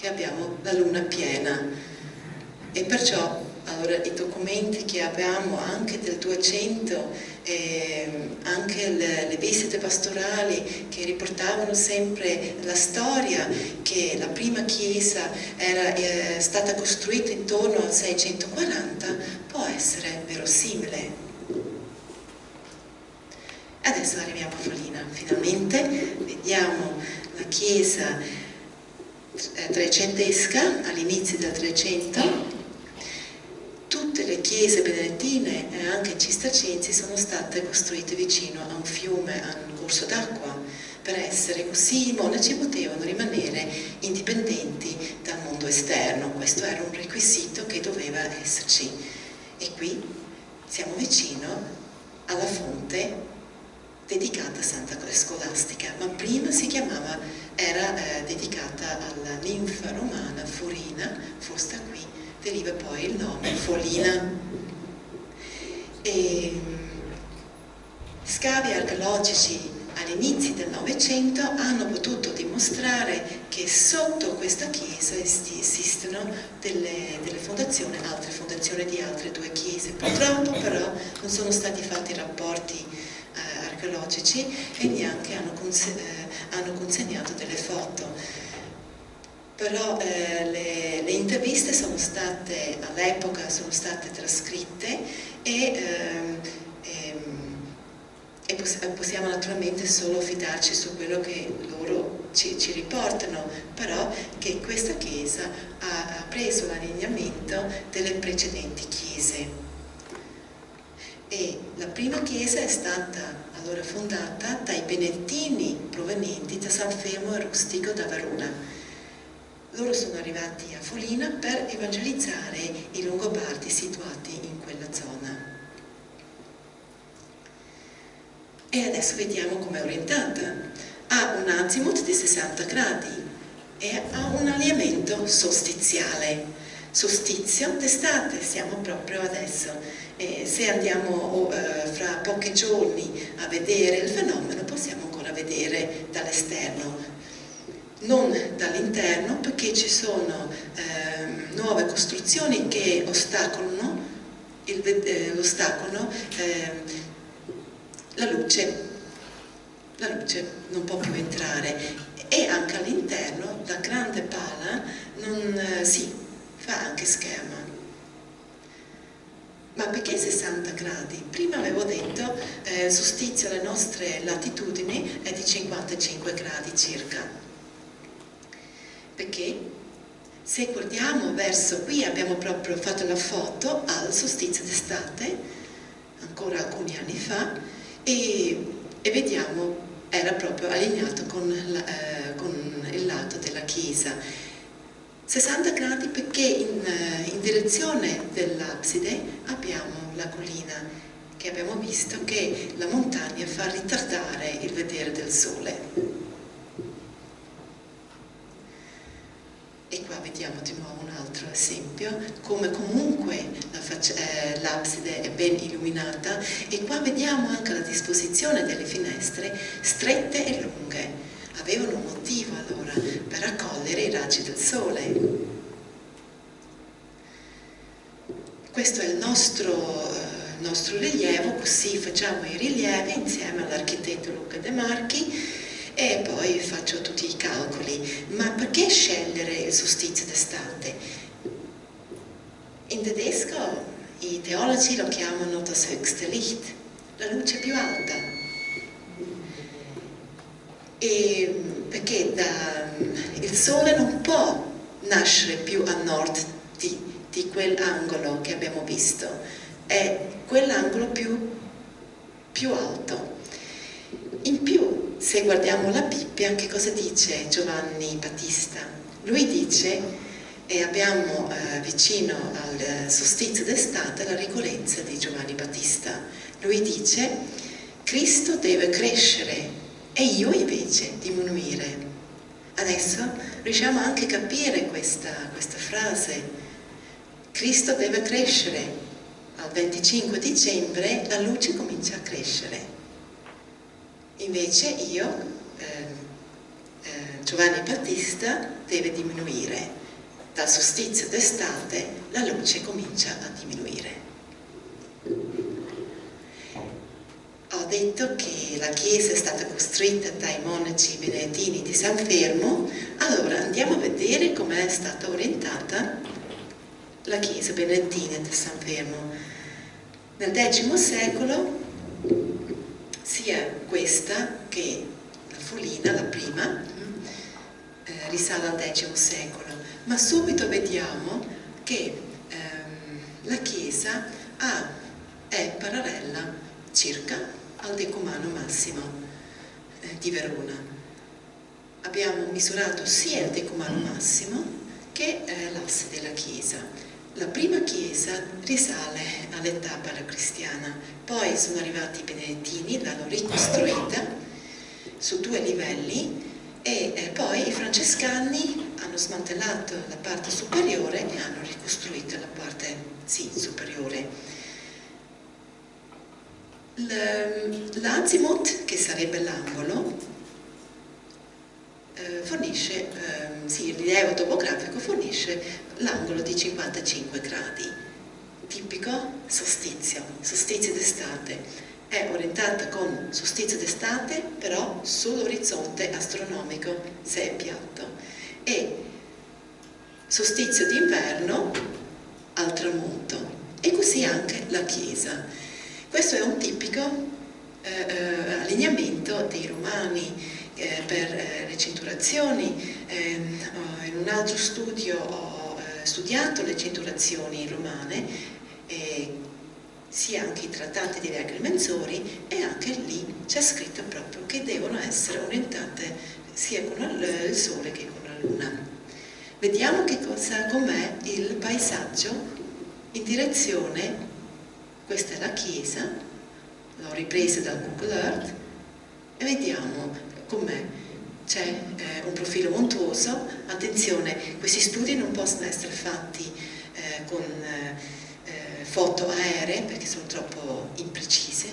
che abbiamo la luna piena, e perciò Allora i documenti che abbiamo anche del 200, anche le visite pastorali che riportavano sempre la storia che la prima chiesa era stata costruita intorno al 640, può essere verosimile. Adesso arriviamo a Foligna, finalmente vediamo la chiesa trecentesca all'inizio del 300. Tutte le chiese benedettine e anche cistercensi sono state costruite vicino a un fiume, a un corso d'acqua, per essere così i monaci potevano rimanere indipendenti dal mondo esterno. Questo era un requisito che doveva esserci. E qui siamo vicino alla fonte dedicata a Santa Scolastica, ma prima era dedicata alla ninfa romana Forina, forse da qui deriva poi il nome Folina. Scavi archeologici all'inizio del Novecento hanno potuto dimostrare che sotto questa chiesa esistono delle fondazioni, altre fondazioni di altre due chiese. Purtroppo però non sono stati fatti rapporti archeologici e neanche hanno consegnato delle foto. Però le interviste all'epoca sono state trascritte e possiamo naturalmente solo fidarci su quello che loro ci riportano, però che questa chiesa ha preso l'allineamento delle precedenti chiese. E la prima chiesa è stata allora fondata dai benedettini provenienti da San Fermo e Rustico da Verona. Loro sono arrivati a Foligna per evangelizzare i Longobardi situati in quella zona. E adesso vediamo com'è orientata. Ha un azimut di 60 gradi e ha un allineamento solstiziale. Solstizio d'estate, siamo proprio adesso. Se andiamo fra pochi giorni a vedere il fenomeno, possiamo ancora vedere dall'esterno, non dall'interno, perché ci sono nuove costruzioni che ostacolano la luce non può più entrare, e anche all'interno la grande pala fa anche scherma. Ma perché 60 gradi? Prima avevo detto il solstizio alle nostre latitudini è di 55 gradi circa. Perché se guardiamo verso qui, abbiamo proprio fatto la foto al solstizio d'estate, ancora alcuni anni fa, e vediamo era proprio allineato con il lato della chiesa. 60 gradi perché in direzione dell'abside abbiamo la collina, che abbiamo visto che la montagna fa ritardare il vedere del sole. E qua vediamo di nuovo un altro esempio, come comunque l'abside è ben illuminata, e qua vediamo anche la disposizione delle finestre strette e lunghe. Avevano un motivo allora per raccogliere i raggi del sole. Questo è il nostro rilievo, così facciamo i rilievi insieme all'architetto Luca De Marchi e poi faccio tutti i calcoli. Ma perché scegliere il solstizio d'estate? In tedesco i teologi lo chiamano das höchste Licht, la luce più alta. E perché il sole non può nascere più a nord di quell'angolo che abbiamo visto, è quell'angolo più alto. In più, se guardiamo la Bibbia, che cosa dice Giovanni Battista? Lui dice, e abbiamo vicino al solstizio d'estate la ricorrenza di Giovanni Battista, lui dice: Cristo deve crescere e io invece diminuire. Adesso riusciamo anche a capire questa frase. Cristo deve crescere. Al 25 dicembre la luce comincia a crescere. Invece io, Giovanni Battista, deve diminuire. dal solstizio d'estate la luce comincia a diminuire. Ho detto che la chiesa è stata costruita dai monaci benedettini di San Fermo, allora andiamo a vedere com'è stata orientata la chiesa benedettina di San Fermo. Nel X secolo, sia questa che la Foligna, la prima, risale al X secolo, ma subito vediamo che la chiesa è parallela circa al decumano massimo di Verona. Abbiamo misurato sia il decumano massimo che l'asse della chiesa. La prima chiesa risale all'età paleocristiana, poi sono arrivati i benedettini, l'hanno ricostruita su 2 livelli e poi i francescani hanno smantellato la parte superiore e hanno ricostruito la parte superiore. L'azimut, che sarebbe l'angolo, fornisce, il rilievo topografico fornisce l'angolo di 55 gradi, tipico solstizio d'estate. È orientata con solstizio d'estate, però sull'orizzonte astronomico, se è piatto, e solstizio d'inverno al tramonto, e così anche la chiesa. Questo è un tipico allineamento dei romani per le centurazioni. In un altro studio ho studiato le centurazioni romane, sia anche i trattati degli agrimensori, e anche lì c'è scritto proprio che devono essere orientate sia con il sole che con la luna. Vediamo com'è il paesaggio in direzione. Questa è la chiesa, l'ho ripresa dal Google Earth, e vediamo com'è. C'è un profilo montuoso. Attenzione, questi studi non possono essere fatti con foto aeree perché sono troppo imprecise.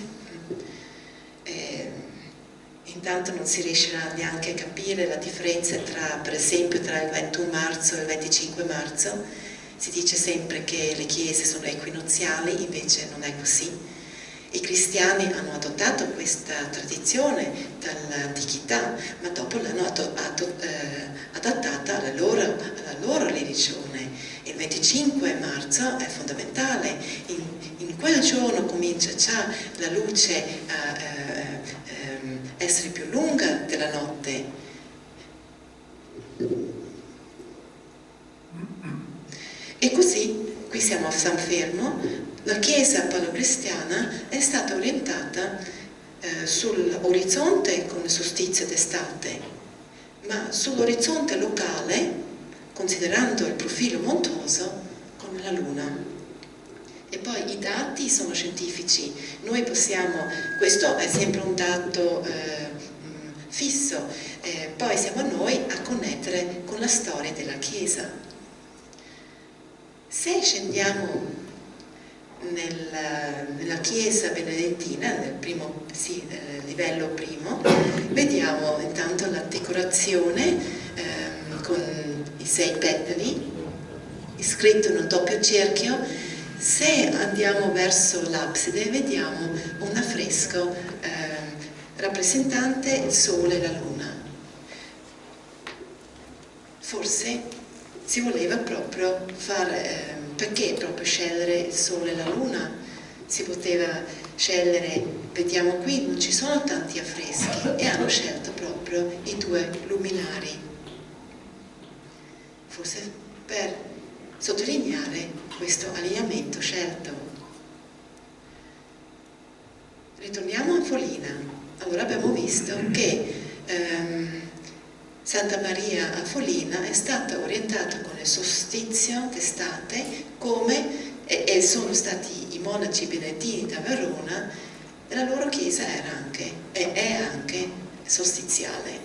Intanto non si riesce neanche a capire la differenza per esempio tra il 21 marzo e il 25 marzo. Si dice sempre che le chiese sono equinoziali, invece non è così. I cristiani hanno adottato questa tradizione dall'antichità, ma dopo l'hanno adattata alla loro religione. Il 25 marzo è fondamentale, in quel giorno comincia già la luce a essere più lunga della notte. E così, qui siamo a San Fermo, la chiesa paleocristiana è stata orientata sull'orizzonte con il solstizio d'estate, ma sull'orizzonte locale, considerando il profilo montuoso, con la luna. E poi i dati sono scientifici, noi possiamo, questo è sempre un dato fisso, poi siamo noi a connettere con la storia della chiesa. Se scendiamo nella chiesa benedettina, nel livello primo, vediamo intanto la decorazione con i 6 petali, iscritto in un doppio cerchio. Se andiamo verso l'abside vediamo un affresco rappresentante il sole e la luna. Forse si voleva proprio fare, perché proprio scegliere il sole e la luna? Si poteva scegliere, vediamo qui, non ci sono tanti affreschi, e hanno scelto proprio i 2 luminari, forse per sottolineare questo allineamento scelto. Ritorniamo a Foligna. Allora abbiamo visto che Santa Maria a Foligna è stata orientata con il solstizio d'estate, e sono stati i monaci benedettini da Verona, e la loro chiesa è anche solstiziale.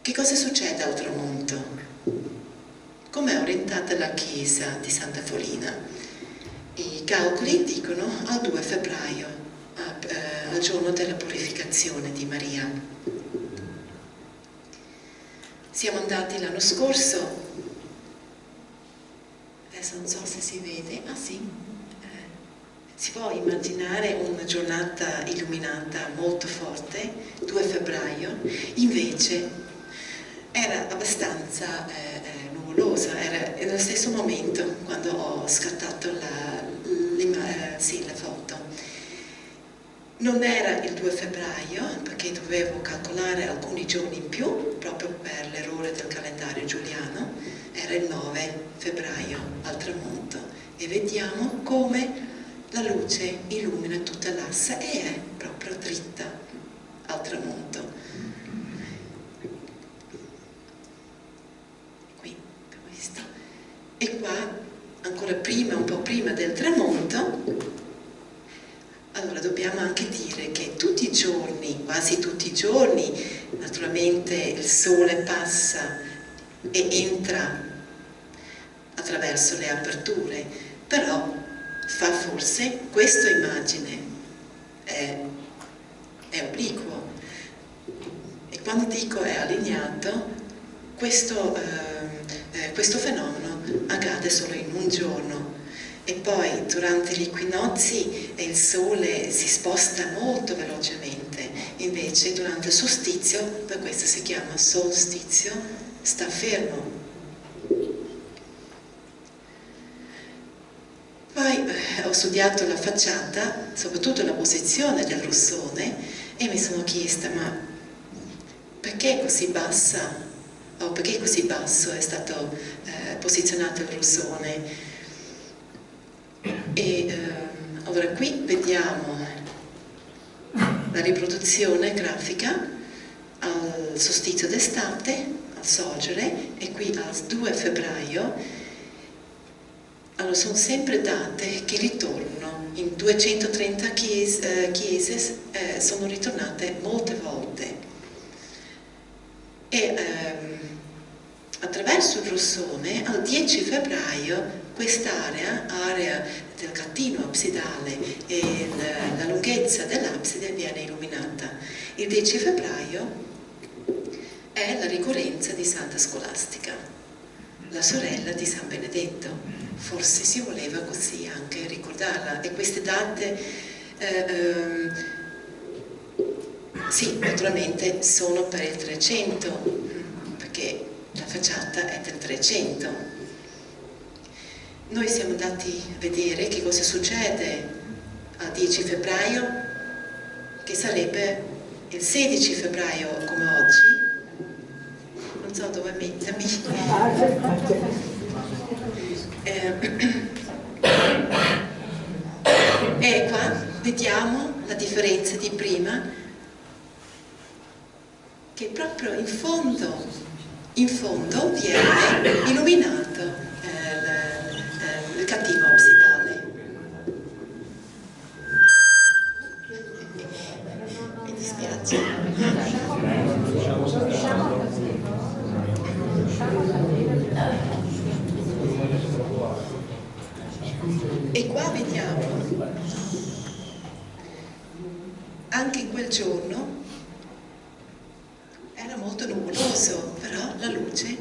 Che cosa succede al tramonto? Com'è orientata la chiesa di Santa Foligna? I calcoli dicono al 2 febbraio, al giorno della purificazione di Maria. Siamo andati l'anno scorso, adesso non so se si vede, ah sì, si può immaginare una giornata illuminata molto forte, 2 febbraio, invece era abbastanza nuvolosa, era nello stesso momento quando ho scattato la foto. Non era il 2 febbraio perché dovevo calcolare alcuni giorni in più proprio per l'errore del calendario giuliano, era il 9 febbraio al tramonto e vediamo come la luce illumina tutta l'asse e è proprio dritta al tramonto. Qui abbiamo visto. E qua, ancora prima, un po' prima del tramonto, allora dobbiamo anche dire che tutti i giorni, quasi tutti i giorni, naturalmente il sole passa e entra attraverso le aperture, però fa forse questa immagine, è obliquo. E quando dico è allineato, questo fenomeno accade solo in un giorno. E poi durante gli equinozi il Sole si sposta molto velocemente, invece durante il solstizio, per questo si chiama solstizio, sta fermo. Poi ho studiato la facciata, soprattutto la posizione del rossone, e mi sono chiesta, ma perché così bassa, o perché così basso è stato posizionato il rossone? E allora qui vediamo la riproduzione grafica al solstizio d'estate, al sorgere, e qui al 2 febbraio. Allora sono sempre date che ritornano, in 230 chiese sono ritornate molte volte. E attraverso il rossone al 10 febbraio quest'area, area del catino absidale e la lunghezza dell'abside viene illuminata. Il 10 febbraio è la ricorrenza di Santa Scolastica, la sorella di San Benedetto. Forse si voleva così anche ricordarla, e queste date sì, naturalmente sono per il 300, perché la facciata è del 300. Noi siamo andati a vedere che cosa succede al 10 febbraio, che sarebbe il 16 febbraio come oggi. Non so dove mettermi. E qua vediamo la differenza di prima, che proprio in fondo viene illuminato il catino absidale. Mi dispiace. E qua vediamo anche quel giorno era molto nuvoloso, però la luce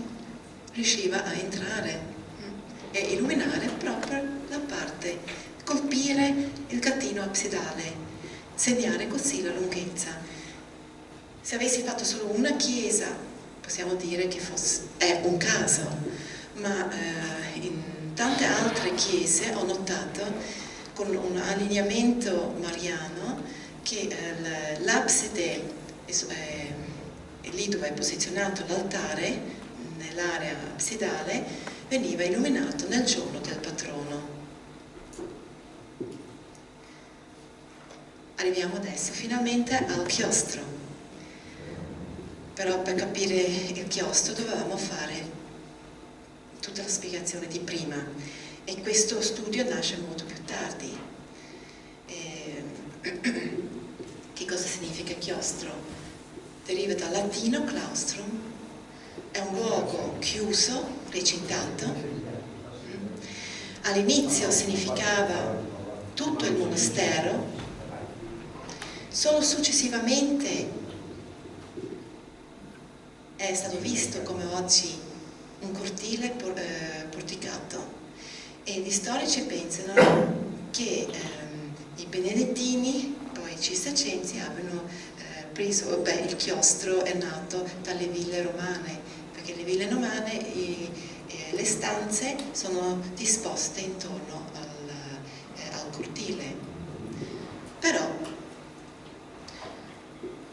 riusciva a entrare e illuminare proprio la parte, colpire il catino absidale, segnare così la lunghezza. Se avessi fatto solo una chiesa, possiamo dire che è un caso, ma in tante altre chiese ho notato con un allineamento mariano che l'abside lì dove è posizionato l'altare, nell'area absidale, veniva illuminato nel giorno del patrono. Arriviamo adesso finalmente al chiostro. Però per capire il chiostro dovevamo fare tutta la spiegazione di prima, e questo studio nasce molto più tardi. Che cosa significa chiostro? Deriva dal latino claustrum, è un luogo chiuso, recintato. All'inizio significava tutto il monastero, solo successivamente è è stato visto come oggi un cortile porticato, e gli storici pensano che i benedettini, poi i cistercensi, abbiano preso, il chiostro è nato dalle ville romane, perché le ville romane, le stanze sono disposte intorno al cortile. Però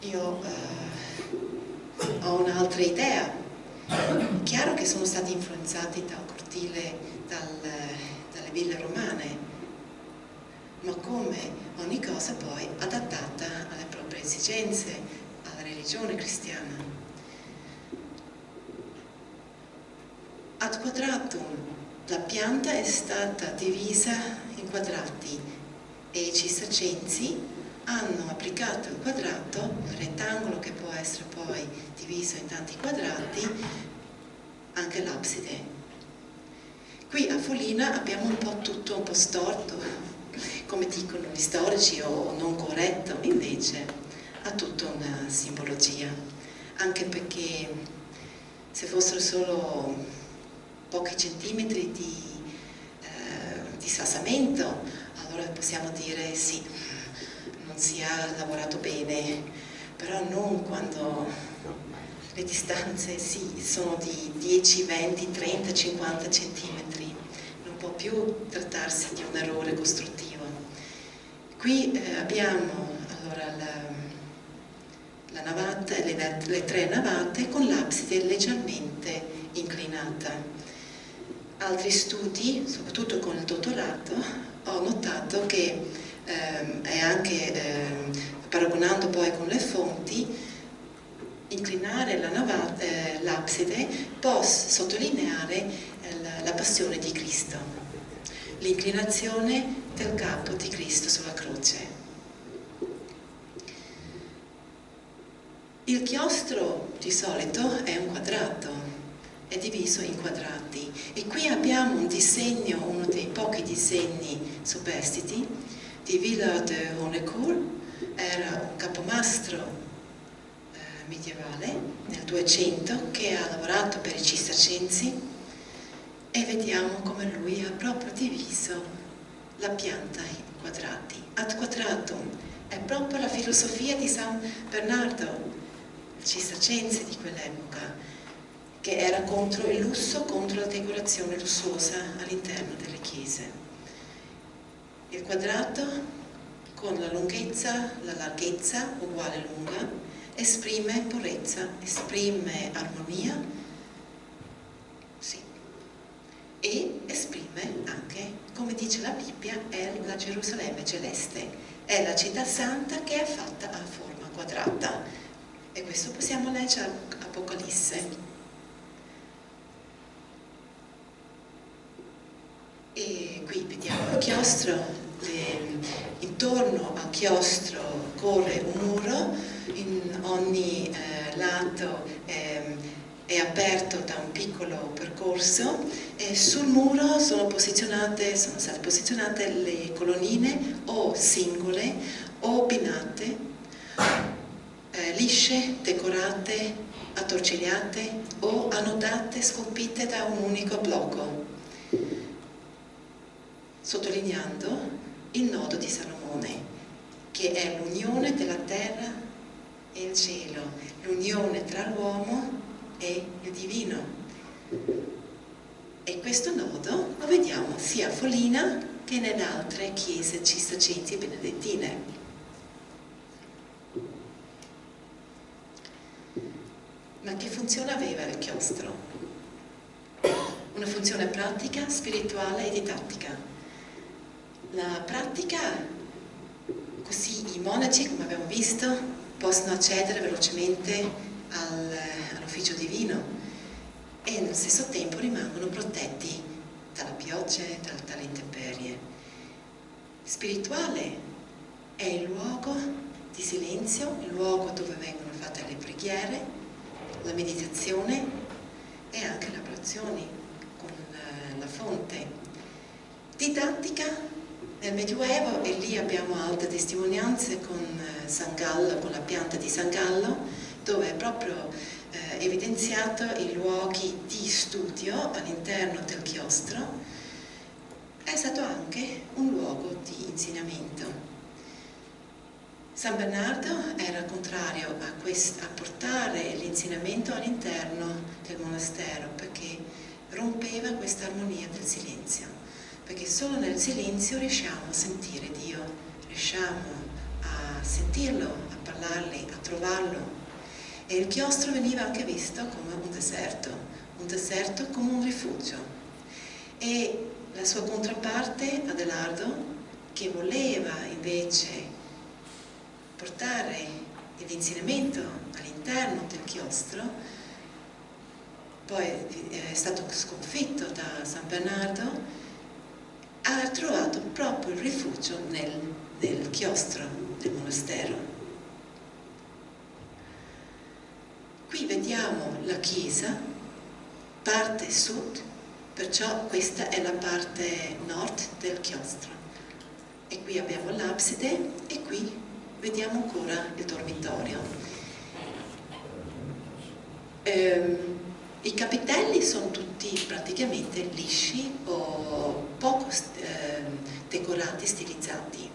io ho un'altra idea. È chiaro che sono stati influenzati dal cortile, dalle ville romane, ma come ogni cosa poi adattata alle proprie esigenze, alla religione cristiana. Ad quadratum, la pianta è stata divisa in quadrati e i cistercensi hanno applicato il quadrato, il rettangolo che può essere poi diviso in tanti quadrati, anche l'abside. Qui a Foligna abbiamo un po' tutto un po' storto, come dicono gli storici, o non corretto, invece ha tutta una simbologia, anche perché se fossero solo pochi centimetri di sfassamento, allora possiamo dire sì, non si è lavorato bene, però non quando le distanze sono di 10, 20, 30, 50 centimetri, non può più trattarsi di un errore costruttivo. Qui abbiamo allora la navata, le tre navate con l'abside leggermente inclinata. Altri studi, soprattutto con il dottorato, ho notato che e anche paragonando poi con le fonti, inclinare l'abside può sottolineare la passione di Cristo, l'inclinazione del capo di Cristo sulla croce. Il chiostro di solito è un quadrato, è diviso in quadrati, e qui abbiamo un disegno, uno dei pochi disegni superstiti di Villard de Honecourt. Era un capomastro medievale nel 200 che ha lavorato per i cistercensi, e vediamo come lui ha proprio diviso la pianta in quadrati. Ad quadratum è proprio la filosofia di San Bernardo, il cistercense di quell'epoca, che era contro il lusso, contro la decorazione lussuosa all'interno delle chiese. Il quadrato con la lunghezza, la larghezza uguale lunga, esprime purezza, esprime armonia, sì, e esprime anche, come dice la Bibbia, è la Gerusalemme celeste, è la città santa che è fatta a forma quadrata, e questo possiamo leggere Apocalisse. E qui vediamo il chiostro, intorno al chiostro corre un muro, in ogni lato è aperto da un piccolo percorso, e sul muro sono state posizionate le colonnine o singole o pinate, lisce, decorate, attorcigliate o annodate, scolpite da un unico blocco, sottolineando il nodo di Salomone, che è l'unione della terra e il cielo, l'unione tra l'uomo e il divino. E questo nodo lo vediamo sia a Foligna che nelle altre chiese cistercensi e benedettine. Ma che funzione aveva il chiostro? Una funzione pratica, spirituale e didattica. La pratica, così i monaci, come abbiamo visto, possono accedere velocemente all'ufficio divino, e nello stesso tempo rimangono protetti dalla pioggia e dalle intemperie. Spirituale è il luogo di silenzio, il luogo dove vengono fatte le preghiere, la meditazione e anche le orazioni con la fonte. Didattica nel Medioevo, e lì abbiamo altre testimonianze con San Gallo, con la pianta di San Gallo, dove proprio evidenziato i luoghi di studio all'interno del chiostro, è stato anche un luogo di insegnamento. San Bernardo era contrario a portare l'insegnamento all'interno del monastero, perché rompeva questa armonia del silenzio, perché solo nel silenzio riusciamo a sentire Dio, riusciamo a sentirlo, a parlargli, a trovarlo. E il chiostro veniva anche visto come un deserto come un rifugio. E la sua controparte, Adelardo, che voleva invece portare l'insegnamento all'interno del chiostro, poi è stato sconfitto da San Bernardo, ha trovato proprio il rifugio nel chiostro del monastero. Qui vediamo la chiesa, parte sud, perciò questa è la parte nord del chiostro. E qui abbiamo l'abside e qui vediamo ancora il dormitorio. I capitelli sono tutti praticamente lisci o poco decorati, stilizzati,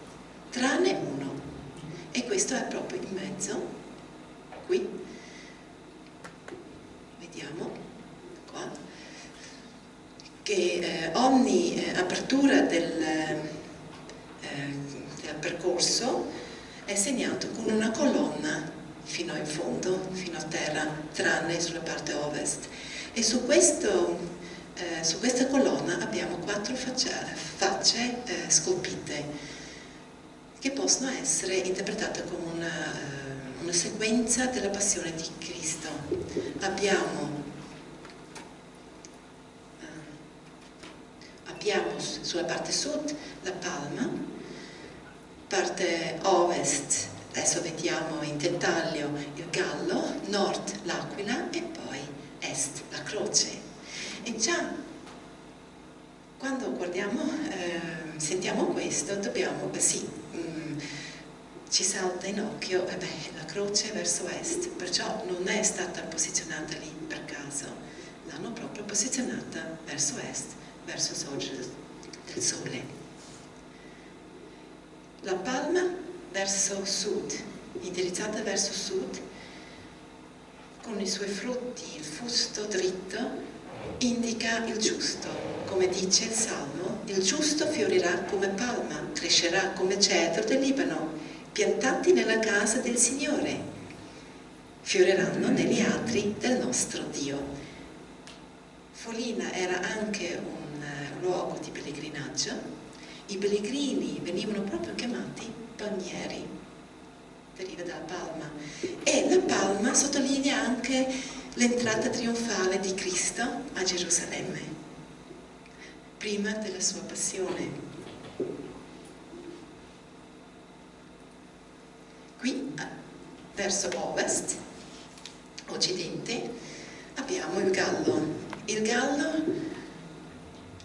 tranne uno. E questo è proprio in mezzo, qui. Vediamo, qua, che ogni apertura del percorso è segnato con una colonna fino in fondo, fino a terra, tranne sulla parte ovest. E su questa colonna abbiamo 4 facce scolpite, che possono essere interpretate come una sequenza della passione di Cristo. Abbiamo sulla parte sud la palma, parte ovest, adesso vediamo in dettaglio il gallo, nord l'aquila e poi est la croce. E già quando guardiamo, sentiamo questo, ci salta in occhio, la croce verso est, perciò non è stata posizionata lì per caso, l'hanno proprio posizionata verso est, verso sorgere del sole. La palma verso sud, indirizzata verso sud, con i suoi frutti, il fusto dritto, indica il giusto. Come dice il Salmo, il giusto fiorirà come palma, crescerà come cedro del Libano, piantati nella casa del Signore, fioriranno negli atri del nostro Dio. Foligna era anche un luogo di pellegrinaggio. I pellegrini venivano proprio chiamati palmieri, deriva dalla palma, e la palma sottolinea anche l'entrata trionfale di Cristo a Gerusalemme, prima della sua passione. Qui, verso ovest, occidente, abbiamo il gallo. Il gallo,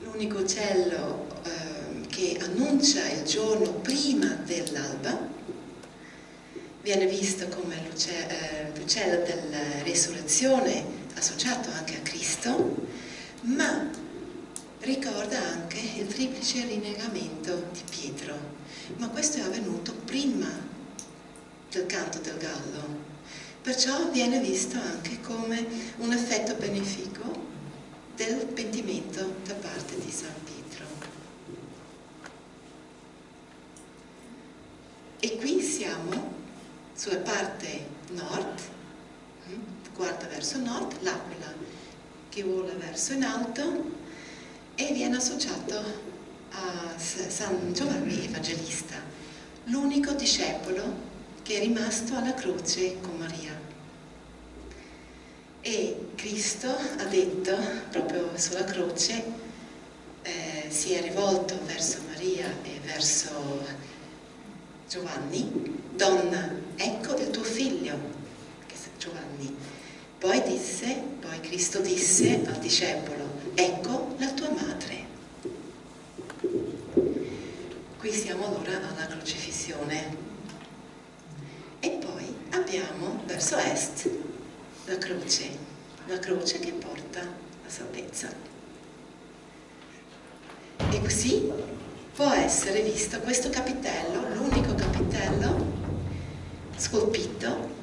l'unico uccello che annuncia il giorno prima dell'alba, viene visto come l'uccello della resurrezione, associato anche a Cristo, ma ricorda anche il triplice rinnegamento di Pietro. Ma questo è avvenuto prima del canto del gallo, perciò viene visto anche come un effetto benefico del pentimento da parte di San Pietro. E qui siamo sulla parte nord, guarda verso nord, l'aquila che vola verso in alto e viene associato a San Giovanni Evangelista, l'unico discepolo che è rimasto alla croce con Maria. E Cristo ha detto, proprio sulla croce, si è rivolto verso Maria e verso Giovanni: donna, ecco il tuo figlio, che è Giovanni. Poi Cristo disse al discepolo: ecco la tua madre. Qui siamo allora alla crocifissione. E poi abbiamo verso est la croce. una croce che porta la salvezza. E così può essere visto questo capitello, l'unico capitello scolpito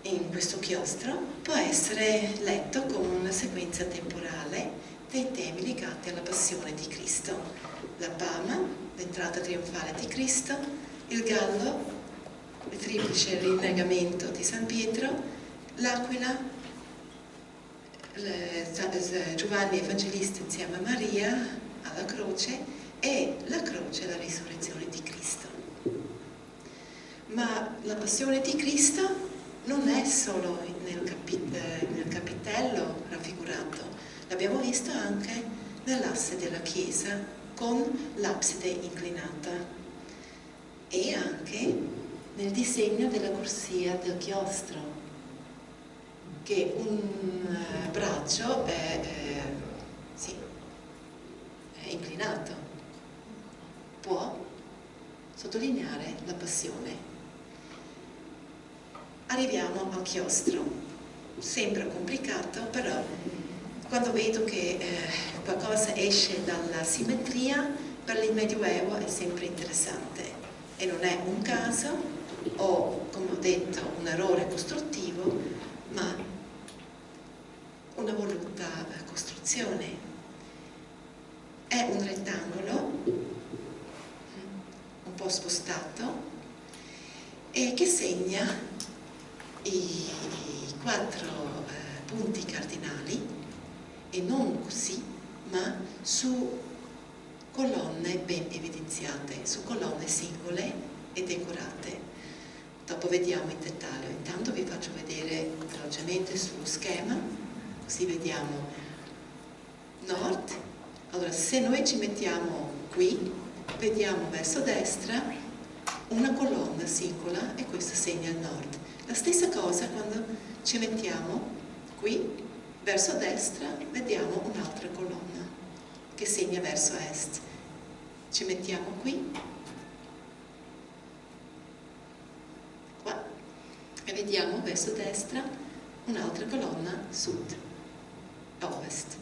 in questo chiostro, può essere letto come una sequenza temporale dei temi legati alla passione di Cristo. La Palma, l'entrata trionfale di Cristo, il gallo, il triplice rinnegamento di San Pietro, l'Aquila, Giovanni Evangelista insieme a Maria alla croce e la croce, la risurrezione di Cristo. Ma la passione di Cristo non è solo nel capitello raffigurato, l'abbiamo visto anche nell'asse della chiesa con l'abside inclinata e anche nel disegno della corsia del chiostro, che un braccio è inclinato, può sottolineare la passione. Arriviamo al chiostro, sembra complicato, però quando vedo che qualcosa esce dalla simmetria, per il Medioevo è sempre interessante e non è un caso o, come ho detto, un errore costruttivo, ma una voluta costruzione. È un rettangolo un po' spostato e che segna i 4 punti cardinali, e non così, ma su colonne ben evidenziate, su colonne singole e decorate. Dopo vediamo in dettaglio. Intanto vi faccio vedere velocemente sullo schema, così vediamo nord. Allora, se noi ci mettiamo qui, vediamo verso destra una colonna singola e questo segna il nord. La stessa cosa quando ci mettiamo qui, verso destra, vediamo un'altra colonna che segna verso est. Ci mettiamo qui, qua, e vediamo verso destra un'altra colonna sud, ovest.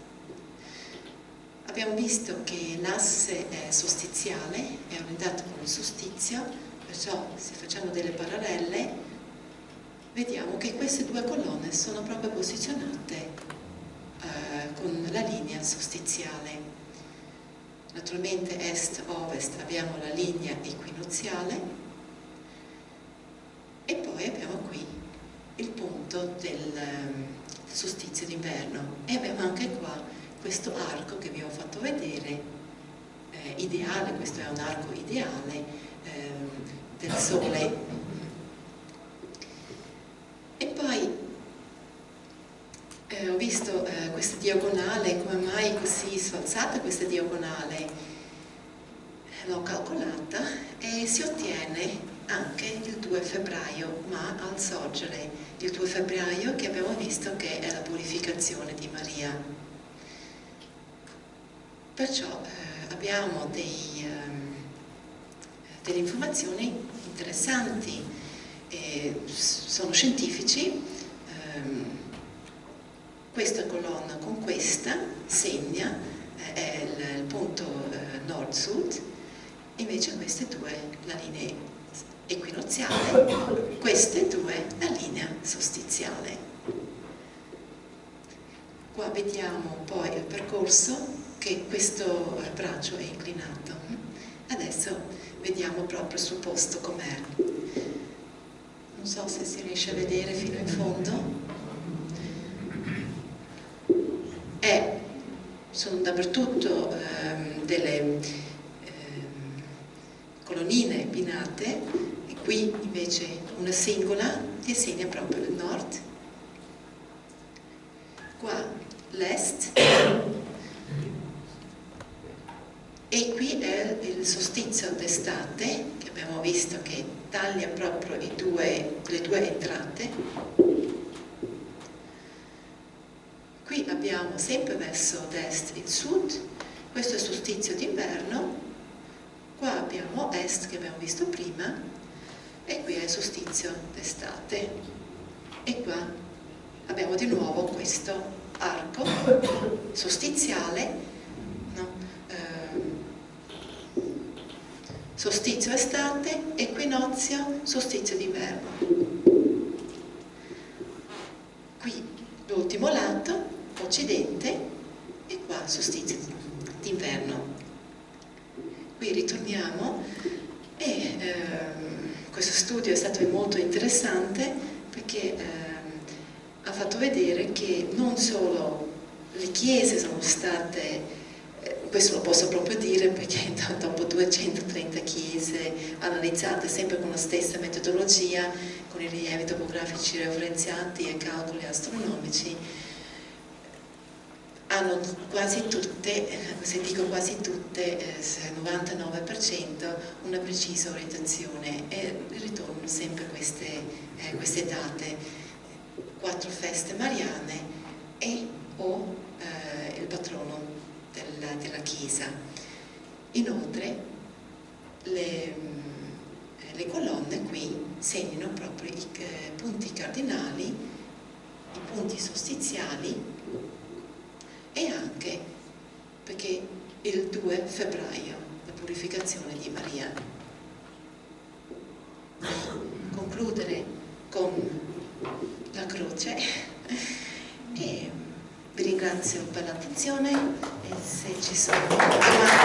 Abbiamo visto che l'asse è sostiziale, è orientato con il sostizio, perciò se facciamo delle parallele vediamo che queste 2 colonne sono proprio posizionate con la linea sostiziale. Naturalmente est-ovest abbiamo la linea equinoziale e poi abbiamo qui il punto del solstizio d'inverno e abbiamo anche qua questo arco che vi ho fatto vedere, ideale, questo è un arco ideale del Sole. E poi ho visto questa diagonale, come mai così sfalsata questa diagonale? L'ho calcolata e si ottiene anche il 2 febbraio, ma al sorgere, il 2 febbraio che abbiamo visto che è la purificazione di Maria. Perciò abbiamo delle informazioni interessanti. Sono scientifici, questa colonna con questa segna è il punto nord-sud, invece queste 2 la linea equinoziale, queste 2 la linea solstiziale. Qua vediamo poi il percorso che questo braccio è inclinato. Adesso vediamo proprio sul posto com'è. Non so se si riesce a vedere fino in fondo. Sono dappertutto delle colonnine abbinate e qui invece una singola che segna proprio il nord. Qua l'est e qui è il solstizio d'estate che abbiamo visto che taglia proprio le due entrate. Qui abbiamo sempre verso est il sud, questo è il solstizio d'inverno, qua abbiamo est che abbiamo visto prima e qui è il solstizio d'estate e qua abbiamo di nuovo questo arco solstiziale, no? Solstizio estate, equinozio, solstizio d'inverno. Qui l'ultimo lato, occidente, e qua solstizio d'inverno. Qui ritorniamo e questo studio è stato molto interessante perché ha fatto vedere che non solo le chiese sono state, questo lo posso proprio dire perché dopo 230 chiese analizzate sempre con la stessa metodologia, con i rilievi topografici referenziati e calcoli astronomici, hanno quasi tutte, se dico quasi tutte, 99%, una precisa orientazione e ritornano sempre queste date, 4 feste mariane e o il patrono della Chiesa. Inoltre le colonne qui segnano proprio i punti cardinali, i punti solstiziali, e anche perché il 2 febbraio, la purificazione di Maria. Concludere con la croce e vi ringrazio per l'attenzione e se ci sono domande.